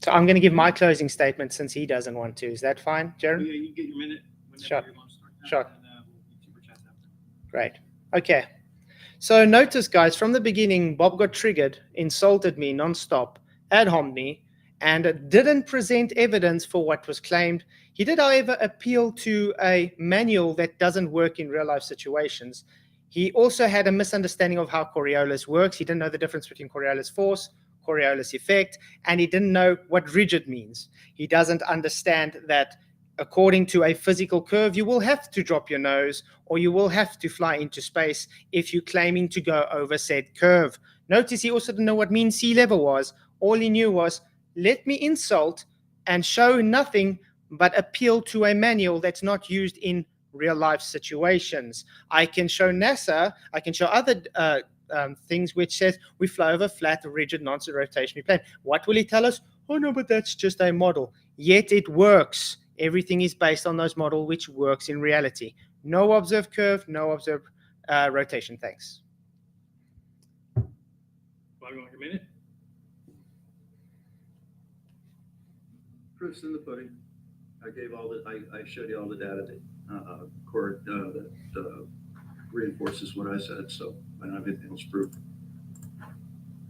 So I'm going to give my closing statement since he doesn't want to. Is that fine, Jared? Yeah, you get your minute. Sure. You want to start Sure. And we'll do super chats after. Great. Okay. So notice, guys, from the beginning, Bob got triggered, insulted me nonstop, ad homed me, and didn't present evidence for what was claimed. He did, however, appeal to a manual that doesn't work in real life situations. He also had a misunderstanding of how Coriolis works. He didn't know the difference between Coriolis force, Coriolis effect, and he didn't know what rigid means. He doesn't understand that according to a physical curve, you will have to drop your nose or you will have to fly into space if you're claiming to go over said curve. Notice he also didn't know what mean sea level was. All he knew was, let me insult and show nothing but appeal to a manual that's not used in real life situations. I can show NASA, I can show other things which says we fly over flat, rigid, non-rotationary plane. What will he tell us? Oh no, but that's just a model. Yet it works. Everything is based on those models, which works in reality. No observed curve, no observed rotation. Thanks. Bob, you want your minute? Proof's in the pudding. I showed you all the data that reinforces what I said. So I don't have anything else to prove.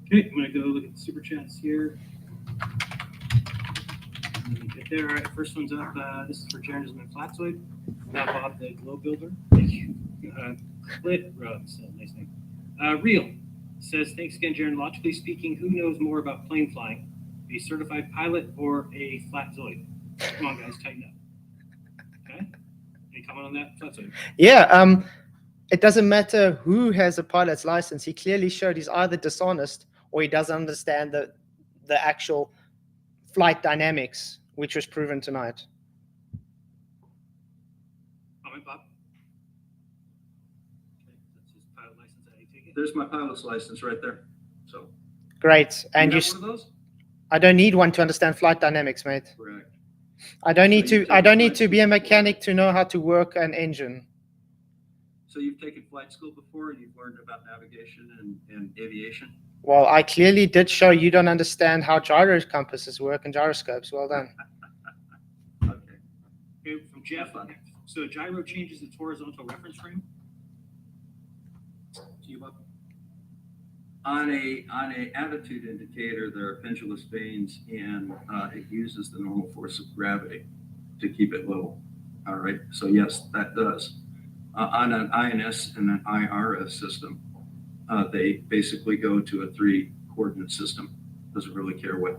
Okay, I'm going to go look at the super chats here. Get there. All right, first one's up. This is for journalism and Flatzoid. Now Bob, the globe builder. Thank you. Split Rugs, nice name. Real says, thanks again, Jaron. Logically speaking, who knows more about plane flying? A certified pilot or a Flatzoid? Come on, guys, tighten up. Okay? Any comment on that, Flatzoid? Yeah, it doesn't matter who has a pilot's license. He clearly showed he's either dishonest or he doesn't understand the actual flight dynamics, which was proven tonight. Comment, Bob? Okay, that's his pilot license. I take it. There's my pilot's license right there. So Great. And you have one of those? I don't need one to understand flight dynamics, mate. Correct. I don't need So you've to. I taken don't need flight to be a school mechanic to know how to work an engine. So you've taken flight school before, and you've learned about navigation and aviation. Well, I clearly did show you don't understand how gyro compasses work and gyroscopes. Well done. Okay. Okay, from Jeff. So gyro changes its horizontal reference frame. To you, Bob. On a attitude indicator, there are pendulous vanes, and it uses the normal force of gravity to keep it level. All right. So yes, that does. On an INS and an IRS system, they basically go to a 3-coordinate system. Doesn't really care where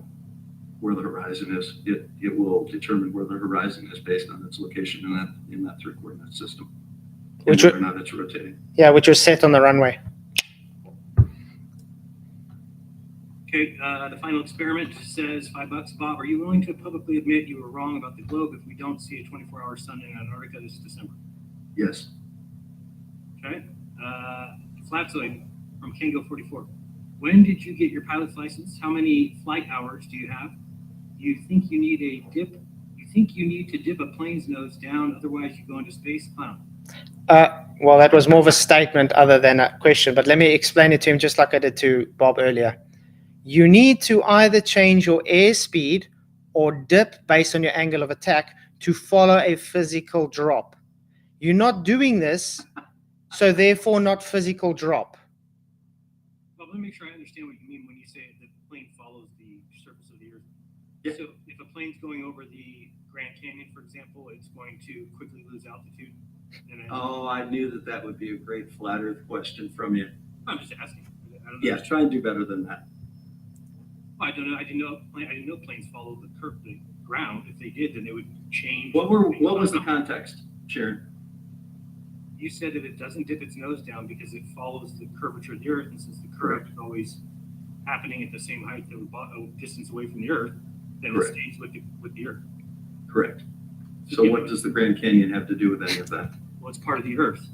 the horizon is. It will determine where the horizon is based on its location in that 3-coordinate system, and whether or not it's rotating. Yeah, which was set on the runway. Okay, the final experiment says $5. Bob, are you willing to publicly admit you were wrong about the globe if we don't see a 24-hour sun in Antarctica this December? Yes. Okay. Flatzoid from Kango 44. When did you get your pilot's license? How many flight hours do you have? You think you need a dip? You think you need to dip a plane's nose down, otherwise you go into space? Clown. Well, that was more of a statement other than a question, but let me explain it to him just like I did to Bob earlier. You need to either change your airspeed or dip based on your angle of attack to follow a physical drop. You're not doing this, so therefore not physical drop. Well, let me make sure I understand what you mean when you say the plane follows the surface of the Earth. Yeah. So if a plane's going over the Grand Canyon, for example, it's going to quickly lose altitude. Oh, I knew that would be a great flat Earth question from you. I'm just asking. I don't know. Yeah, try and do better than that. I don't know. I didn't know planes follow the ground. If they did, then they would change. What was the context, Sharon? You said that it doesn't dip its nose down because it follows the curvature of the Earth, and since the curve is always happening at the same height that a distance away from the Earth, then Correct. It stays with the Earth. Correct. So what does the Grand Canyon have to do with any of that? Well, it's part of the Earth.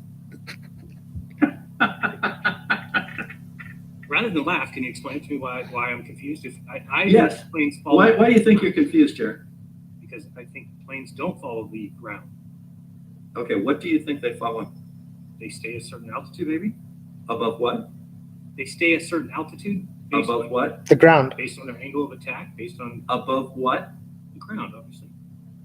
Rather than laugh, can you explain to me why I'm confused? If I Yes. think planes follow. Why do you think you're confused, Jared? Because I think planes don't follow the ground. Okay, what do you think they follow? They stay at a certain altitude, maybe. Above what? They stay at a certain altitude. Above what? The ground. Based on their angle of attack, based on Above what? the ground, obviously.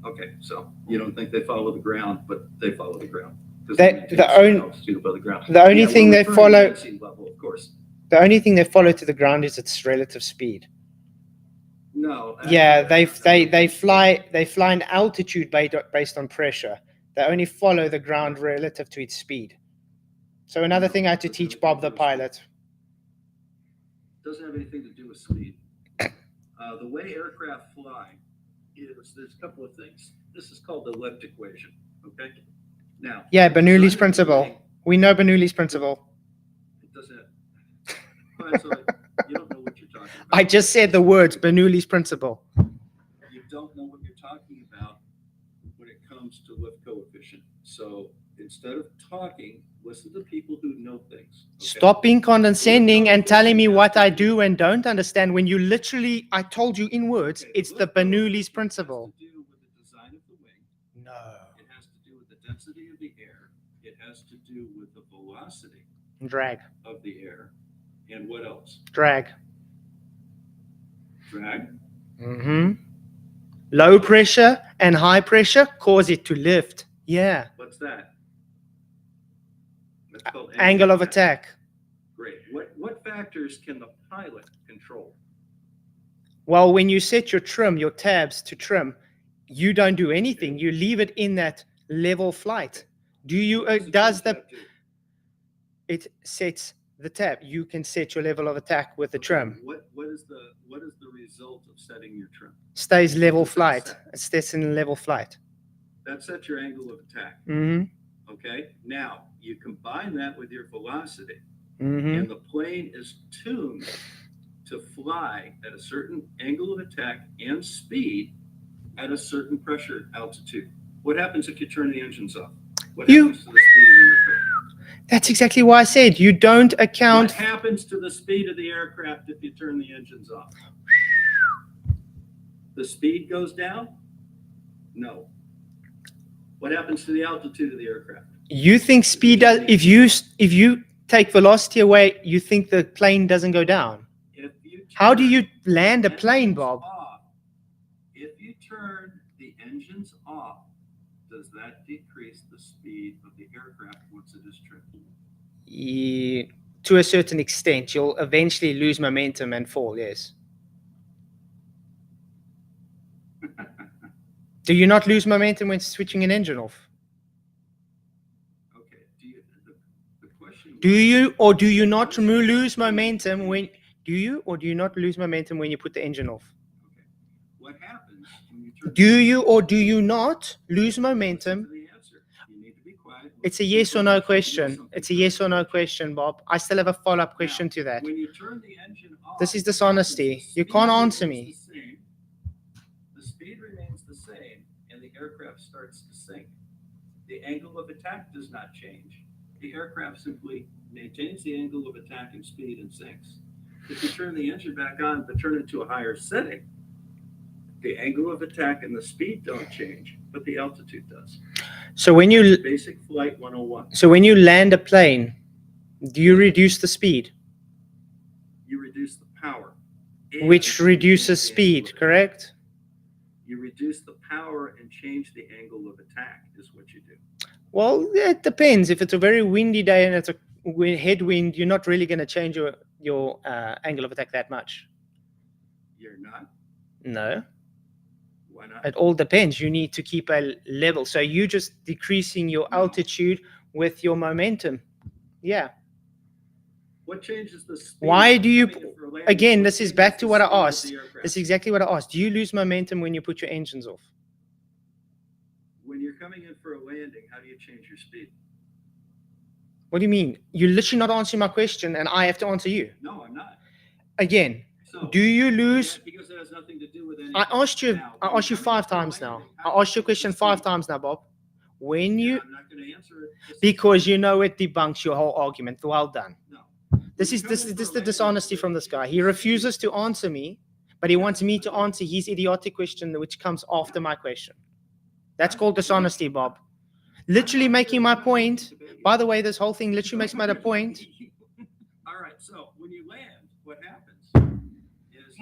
Okay, so you don't think they follow the ground, but they follow the ground. 'cause They- it maintains the own- altitude above the ground. The only Yeah, thing we're they referring to follow, the sea level, of course. the only thing they follow to the ground is its relative speed. No. Yeah, actually, they fly an altitude based on pressure. They only follow the ground relative to its speed. So another No, thing I had to doesn't have teach Bob the anything to do with pilot. Doesn't have anything to do with speed. The way aircraft fly is there's a couple of things. This is called the lift equation. Okay. Now. Yeah, the Bernoulli's design of the principle. wing, We know Bernoulli's principle. It doesn't. Flatzoid, you don't know what you're talking about. I just said the words Bernoulli's principle. You don't know what you're talking about when it comes to lift coefficient. So instead of talking, listen to people who know things. Okay? Stop being condescending and telling me what I do and don't understand when you literally, I told you in words, Okay, it's the lift Bernoulli's coefficient principle. has to do with the design of the wing. No. It has to do with the density of the air. It has to do with the velocity Drag. of the air. And what else? Drag. Drag. Mm-hmm. Low pressure and high pressure cause it to lift. Yeah. What's that? That's called Angle of attack. Great. What factors can the pilot control? Well, when you set your trim, your tabs to trim, you don't do anything. You leave it in that level flight. Do you, What does does trim the, tab do? it sets the tab. You can set your level of attack with the trim. What is the result of setting your trim? Stays level What does that flight. set? It stays in level flight. That sets your angle of attack. Mm-hmm. Okay. Now you combine that with your velocity, Mm-hmm. and the plane is tuned to fly at a certain angle of attack and speed at a certain pressure altitude. What happens if you turn the engines off? What happens to the speed of the aircraft? That's exactly why I said you don't account. What happens to the speed of the aircraft if you turn the engines off? The speed goes down? No. What happens to the altitude of the aircraft? You think speed does, if you take velocity away, you think the plane doesn't go down. If you How do turn you land a the plane, engines Bob? off, if you turn the engines off, does that decrease the speed of the aircraft once it is trimmed? To a certain extent, you'll eventually lose momentum and fall, yes. Do you not lose momentum when switching an engine off? Okay. The question Do you or do you not lose momentum when lose momentum when you put the engine off? Okay. What happens when you turn Do you or do you not lose Listen momentum? to the answer. You need to be quiet. It's a Listen to yes the or no question. You know question. something It's a yes or no about it. question, Bob. I still have a follow-up question Now, to that. When you turn the engine off, This is what happens? dishonesty. The You can't speed answer remains me. the same. The speed remains the same, and the aircraft starts to sink. The angle of attack does not change. The aircraft simply maintains the angle of attack and speed and sinks. If you turn the engine back on but turn it to a higher setting, the angle of attack and the speed don't change, but the altitude does. So when you Basic flight 101. so when you land a plane, do you reduce the speed, You reduce the power. and which reduces change the angle speed, of attack. correct? You reduce the power and change the angle of attack is what you do. Well, it depends. If it's a very windy day and it's a headwind, you're not really going to change your angle of attack that much. You're not? No, Why not? it all depends. You need to keep a level. So you're just decreasing your No. altitude with your momentum. Yeah. What changes the speed? Why do you- coming in for a landing? Again, What this is changes back to the what I speed of asked. the aircraft? That's exactly what I asked. Do you lose momentum when you put your engines off? When you're coming in for a landing, how do you change your speed? What do you mean? You're literally not answering my question and I have to answer you. No, I'm not. Again, So, do you lose? because it has nothing to do with anything. I asked you Now, I when asked you you're coming in 5 for a times now. landing, I how do asked you a change question the 5 speed? times now, Bob. When Yeah, you I'm not going to answer it. This is because you something- know it debunks your whole argument. Well done. No. This When is you this come is in this for the a landing, dishonesty from this guy. He refuses to answer me, but he wants me to answer his idiotic question, which comes after my question. That's called dishonesty, Bob. Literally making my point. By the way, this whole thing literally makes my point. All right, so when you land, what happens is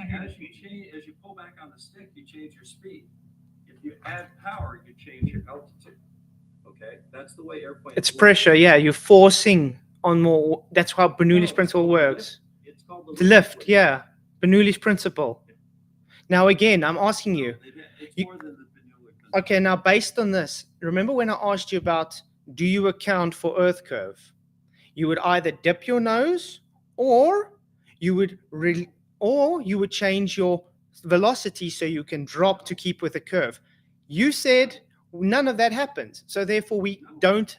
as you pull back on the stick, you change your speed. If you add power, you change your altitude. Okay, that's the way airplanes. It's work. pressure. Yeah, you're forcing on more. That's how Bernoulli's No, principle it's called the works. lift. It's called The lift. Yeah, Bernoulli's principle. Now again, I'm asking you. It's You- more than the Bernoulli principle. Okay, now based on this, remember when I asked you about do you account for Earth curve? You would either dip your nose, or you would change your velocity so you can drop to keep with the curve. You said none of that happens, so therefore we don't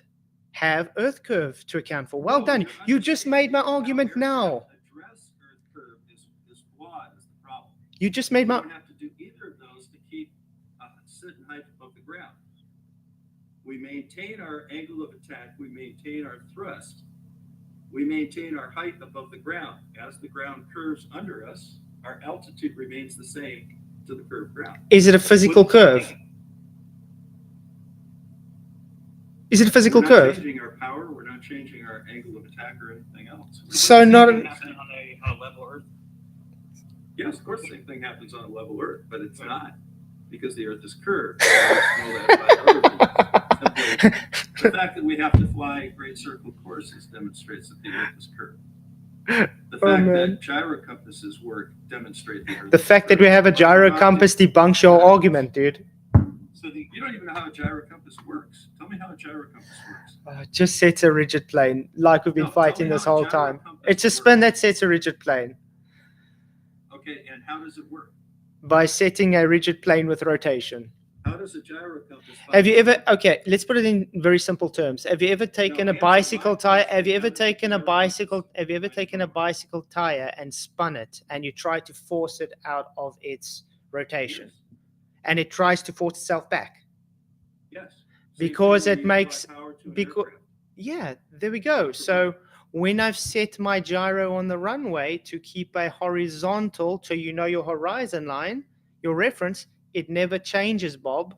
have Earth curve to account for. Well No, done. you're You just made my argument understanding how now. aircraft address Earth curve is flawed is the problem. You just We made my. don't have to do either of those to keep certain height above the ground. We maintain our angle of attack. We maintain our thrust. We maintain our height above the ground. As the ground curves under us, our altitude remains the same to the curved ground. Is it a physical curve? Is it a physical We're not curve? changing our power. We're not changing our angle of attack or anything else. So Would the not same an- thing happen on a level Earth. Yes, of course, the same thing happens on a level Earth, but it's not because the Earth is curved. We know that by other things. Simply, the fact that we have to fly great circle courses demonstrates that the Earth is curved. The fact that gyro compasses work demonstrate the Earth. The is fact that we curved. have a gyro compass debunks your argument, dude. So you don't even know how a gyro compass works. Tell me how a gyro compass works. Just sets a rigid plane, like we've been No, tell fighting me this how a whole gyro time. compass It's a works. spin that sets a rigid plane Okay, and how does it work? by setting a rigid plane with rotation. How does a gyro compass? Have you ever? Okay, let's put it in very simple terms. Have you ever taken a answer bicycle my tire? question. Have you ever How does a taken a gyro compass bicycle? Have you ever taken a bicycle tire and spun it, and you try to force it out of its rotation, and it tries to force itself back? Yes. Because Same it thing when you makes- apply power to an because- aircraft. Yeah, there we go. So when I've set my gyro on the runway to keep a horizontal, so you know your horizon line, your reference, it never changes, Bob.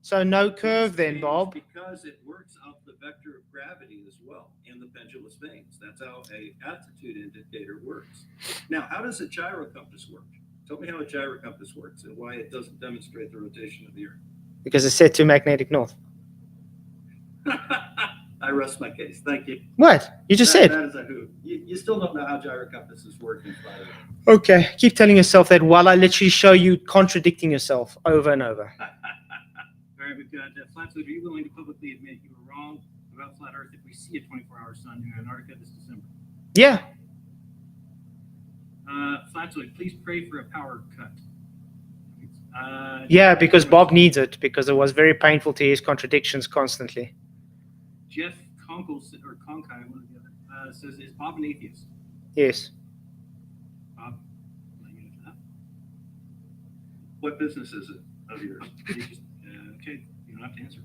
So no It curve does then, change Bob. Because it works off the vector of gravity as well and the pendulous vanes. That's how a altitude indicator works. Now, how does a gyro compass work? Tell me how a gyro compass works and why it doesn't demonstrate the rotation of the Earth. Because it's set to magnetic north. I rest my case. Thank you. What? You just That- said. that is a hoot. You still don't know how gyro compasses work in flight. Okay, keep telling yourself that while I literally show you contradicting yourself over and over. All right, we've got Flatzoid. Are you willing to publicly admit you were wrong about flat Earth if we see a 24-hour sun in Antarctica this December? Yeah. Flatzoid, please pray for a power cut. Yeah, because Bob needs it, because it was very painful to hear his contradictions constantly. Jeff Conkles, or Conkai, one or the other, says, is Bob an atheist? Yes. Bob, let you know that. What business is it of yours? You just, okay, you don't have to answer.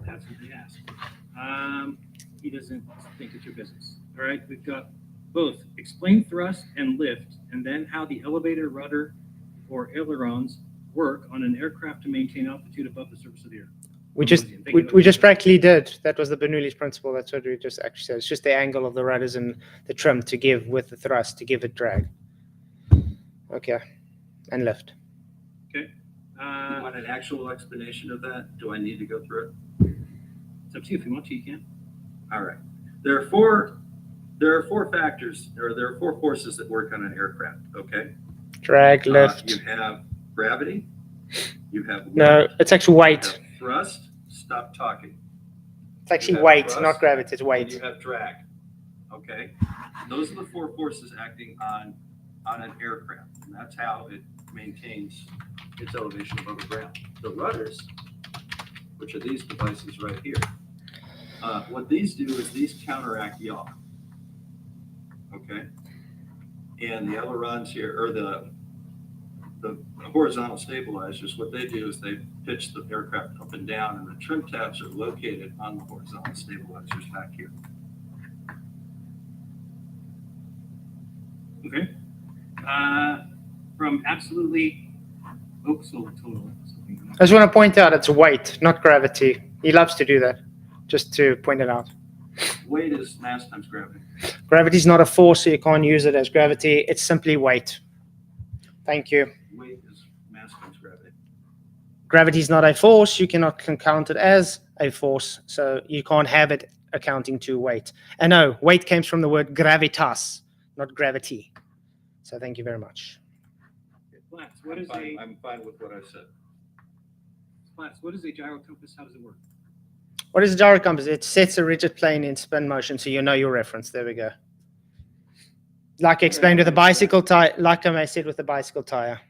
That's what they asked. He doesn't think it's your business. All right, we've got both explain thrust and lift, and then how the elevator, rudder, or ailerons work on an aircraft to maintain altitude above the surface of the Earth. We just practically did. That was the Bernoulli's principle. That's what we just actually said. It's just the angle of the rudders and the trim to give with the thrust to give it drag. Okay, and lift. You want an actual explanation of that? Do I need to go through it? It's up to you. If you want to, you can. All right. There are four factors, or there are four forces that work on an aircraft. Okay. Drag, lift. You have gravity. You have lift, No, it's actually you weight. have thrust. Stop talking. It's actually you have weight, thrust, not gravity. It's And weight. you have drag. Okay. Those are the four forces acting on an aircraft, and that's how it maintains its elevation above the ground. The rudders, which are these devices right here, what these do is these counteract yaw. Okay. And the ailerons here, or the horizontal stabilizers, what they do is they pitch the aircraft up and down, and the trim tabs are located on the horizontal stabilizers back here. Okay. From absolutely total. I just want to point out it's weight, not gravity. He loves to do that, just to point it out. Weight is mass times gravity. Gravity is not a force, so you can't use it as gravity. It's simply weight. Thank you. Weight is mass times gravity. Gravity is not a force. You cannot count it as a force, so you can't have it accounting to weight. And no, weight comes from the word gravitas, not gravity. So thank you very much. Flats, what is I'm fine with what I said. a gyro compass? How does it work? What is a gyro compass? It sets a rigid plane in spin motion, so you know your reference. There we go. Like I explained with the bicycle tire, like I said with the bicycle tire.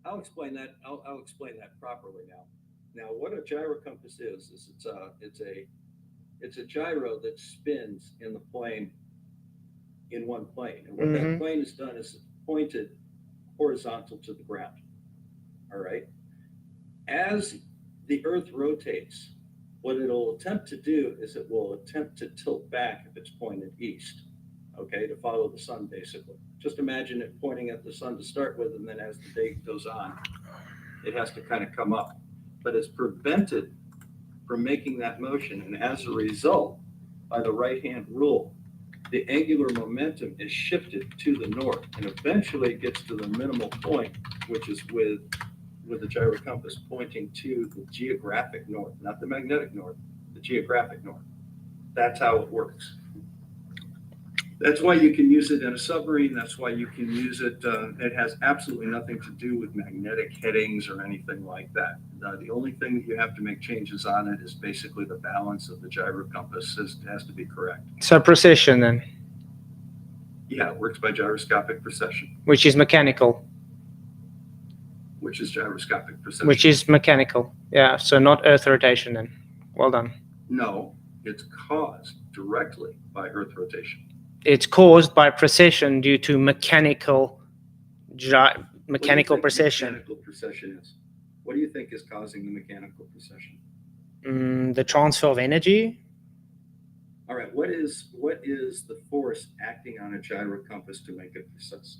I'll explain that. I'll explain that properly now. Now, what a gyro compass is it's a gyro that spins in the plane, in one plane, and what that plane has done is pointed horizontal to the ground. All right. As the Earth rotates, what it'll attempt to do is it will attempt to tilt back if it's pointed east. Okay, to follow the sun, basically. Just imagine it pointing at the sun to start with, and then as the day goes on, it has to kind of come up. But it's prevented from making that motion, and as a result, by the right-hand rule, the angular momentum is shifted to the north, and eventually it gets to the minimal point, which is with the gyro compass pointing to the geographic north, not the magnetic north, the geographic north. That's how it works. That's why you can use it in a submarine. That's why you can use it. It has absolutely nothing to do with magnetic headings or anything like that. The only thing that you have to make changes on it is basically the balance of the gyro compass has to be correct. So precession then, Yeah, it works by gyroscopic precession, which is mechanical. which is gyroscopic precession. Which is mechanical. Yeah, so not Earth rotation then. Well done. No, it's caused directly by Earth rotation. It's caused by precession due to mechanical What do you think precession. Mechanical precession is. What do you think is causing the mechanical precession? The transfer of energy. All right. What is the force acting on a gyro compass to make it precise?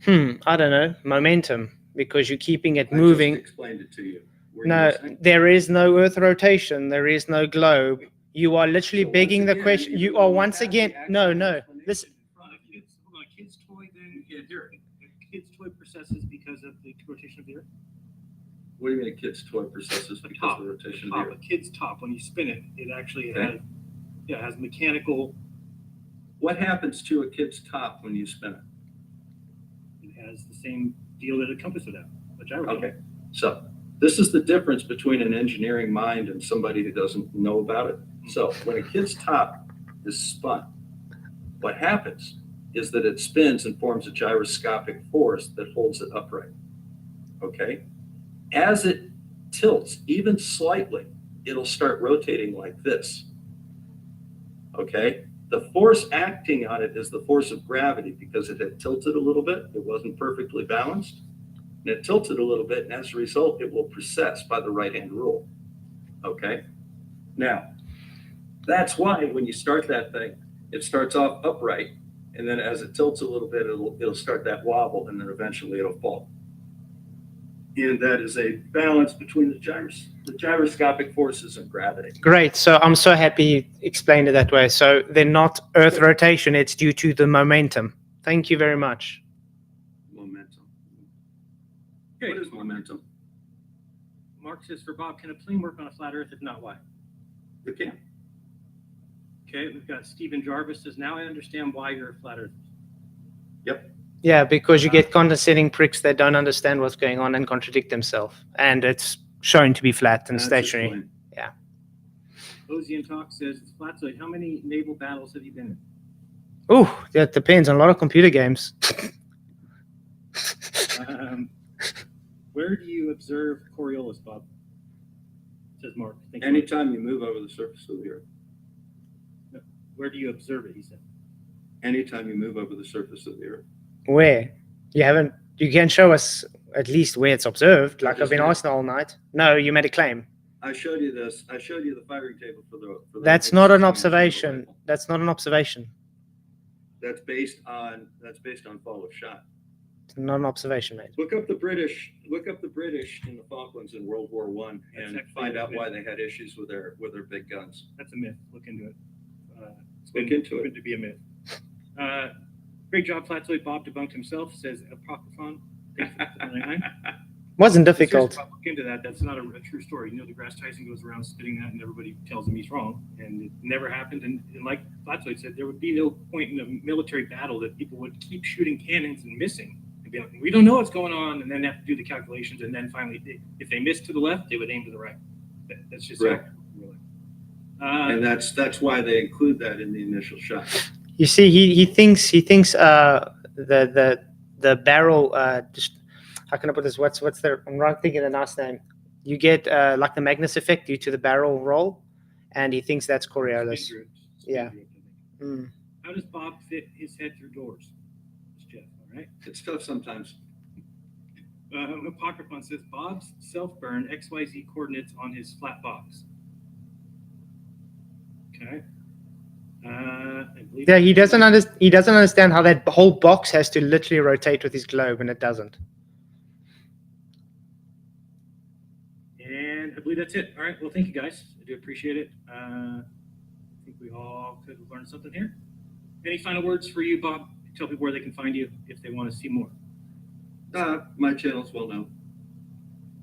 I don't know. Momentum, because you're keeping it I moving. just explained it to you. Were you No, listening? there is no Earth rotation. There is no globe. You are literally So begging once the again, question. even You though are you once have the again. actual No. explanation Listen. In front of you. Hold on, a kid's toy, then you can't hear it. A kid's toy precesses because of the rotation of the Earth. What do you mean a kid's toy precesses because top, of the rotation top, of the a Earth? kid's top, when you spin it, it actually Okay. has mechanical. What happens to a kid's top when you spin it? It has the same deal that a compass would have. A gyro. Okay. So this is the difference between an engineering mind and somebody who doesn't know about it. So when a kid's top is spun, what happens is that it spins and forms a gyroscopic force that holds it upright. Okay? As it tilts, even slightly, it'll start rotating like this. Okay? The force acting on it is the force of gravity because it had tilted a little bit. It wasn't perfectly balanced. And it tilted a little bit, and as a result, it will precess by the right-hand rule. Okay? Now, that's why when you start that thing, it starts off upright, and then as it tilts a little bit, it'll start that wobble, and then eventually it'll fall. And that is a balance between the gyroscopic forces and gravity. Great. So I'm so happy you explained it that way. So they're not Earth rotation. It's due to the momentum. Thank you very much. Momentum. Okay. What is momentum? Mark says for Bob, can a plane work on a flat Earth? If not, why? It can. Okay, we've got Stephen Jarvis says, now I understand why you're a flat Earth. Yep. Yeah, because you get condescending pricks that don't understand what's going on and contradict themselves. And it's shown to be flat and That's stationary. explained. Ozian Talk says, Flatzoid, how many naval battles have you been in? Oh, that depends on a lot of computer games. Where do you observe Coriolis, Bob? Says Mark. Thank you. Anytime you move over the surface of the Earth. Where do you observe it, he said. Anytime you move over the surface of the Earth. Where? You can show us at least where it's observed, like I've been asking all night. No, you made a claim. I showed you this. I showed you the firing table for the. That's not an observation. That's not an observation. That's based on fall of shot. It's not an observation, mate. Look up the British in the Falklands in World War I and find out why they had issues with their big guns. That's a myth. Look into it. Look into it. Proven to be a myth. Great job, Flatzoid. Bob debunked himself, says Apocryphon. Wasn't Seriously, difficult. Bob, look into that. That's not a true story. You know, DeGrasse Tyson goes around spitting that, and everybody tells him he's wrong, and it never happened. And like Flatzoid said, there would be no point in a military battle that people would keep shooting cannons and missing, and be like, we don't know what's going on, and then have to do the calculations, and then finally, if they missed to the left, they would aim to the right. That's just Right. And And that's why they include that in the initial shot. You see, he thinks the barrel. Just how can I put this? What's the? I'm not thinking the nice name. You get like the Magnus effect due to the barrel roll, and he thinks that's Coriolis. Yeah. Mm. How does Bob fit his head through doors? It's Jeff, all right. It's tough sometimes. Apocryphon says Bob's self-burn XYZ coordinates on his flat box. Okay. I believe Yeah, he doesn't understand how that whole box has to literally rotate with his globe, and it doesn't. And I believe that's it. All right. Well, thank you guys. I do appreciate it. I think we all could have learned something here. Any final words for you, Bob? Tell people where they can find you if they want to see more. My channel's well known.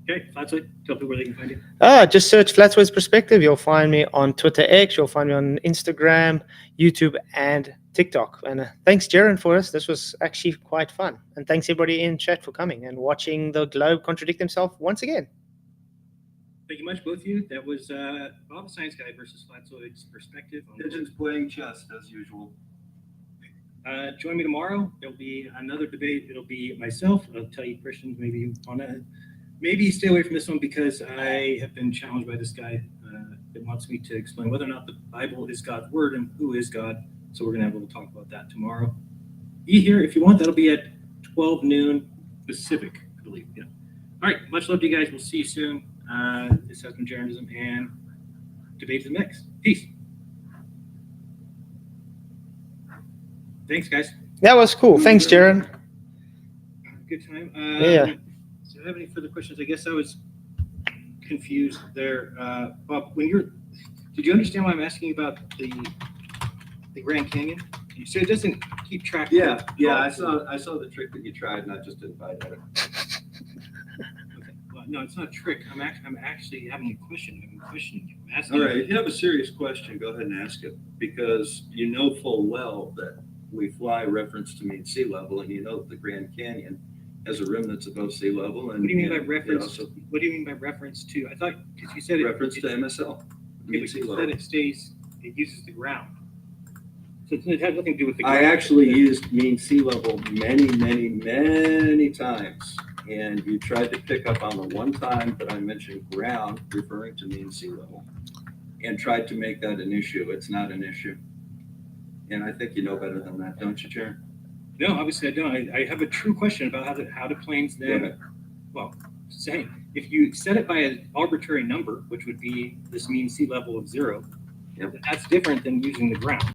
Okay, Flatzoid, tell people where they can find you. Just search Flatzoid's Perspective. You'll find me on Twitter X. You'll find me on Instagram, YouTube, and TikTok. And thanks, Jaron, for us. This was actually quite fun. And thanks, everybody in chat, for coming and watching the globe contradict himself once again. Thank you much, both of you. That was Bob, Science Guy versus Flatzoid's Perspective. Pigeons playing chess, as usual. Join me tomorrow. There'll be another debate. It'll be myself. I'll tell you, Christians, maybe you want to maybe stay away from this one because I have been challenged by this guy that wants me to explain whether or not the Bible is God's word and who is God. So we're going to have a little talk about that tomorrow. Be here if you want. That'll be at 12 noon Pacific, I believe. Yeah. All right. Much love to you guys. We'll see you soon. This has been Jaronism and Debate to the Mix. Peace. Thanks, guys. That was cool. Thanks, Jaron. Good time. Yeah. Do you have any further questions? I guess I was confused there. Bob, did you understand why I'm asking about the Grand Canyon? So it doesn't keep track. Yeah, I saw the trick that you tried, and I just didn't bite at it. Okay. Well, no, it's not a trick. I'm actually having a question. I'm asking. All right, if you have a serious question, go ahead and ask it, because you know full well that we fly reference to mean sea level, and you know that the Grand Canyon has a rim that's above sea level. And What do you mean by reference? Also What do you mean by reference to? I thought because you said reference to MSL. Yeah, but Sea you level. said it uses the ground. So it has nothing to do with the ground. I actually used mean sea level many, many, many times, and you tried to pick up on the one time that I mentioned ground, referring to mean sea level, and tried to make that an issue. It's not an issue, and I think you know better than that, don't you, Chair? No, obviously I don't. I have a true question about how do planes Go then, ahead. well, saying, if you set it by an arbitrary number, which would be this mean sea level of 0, Yep. that's different than using the ground.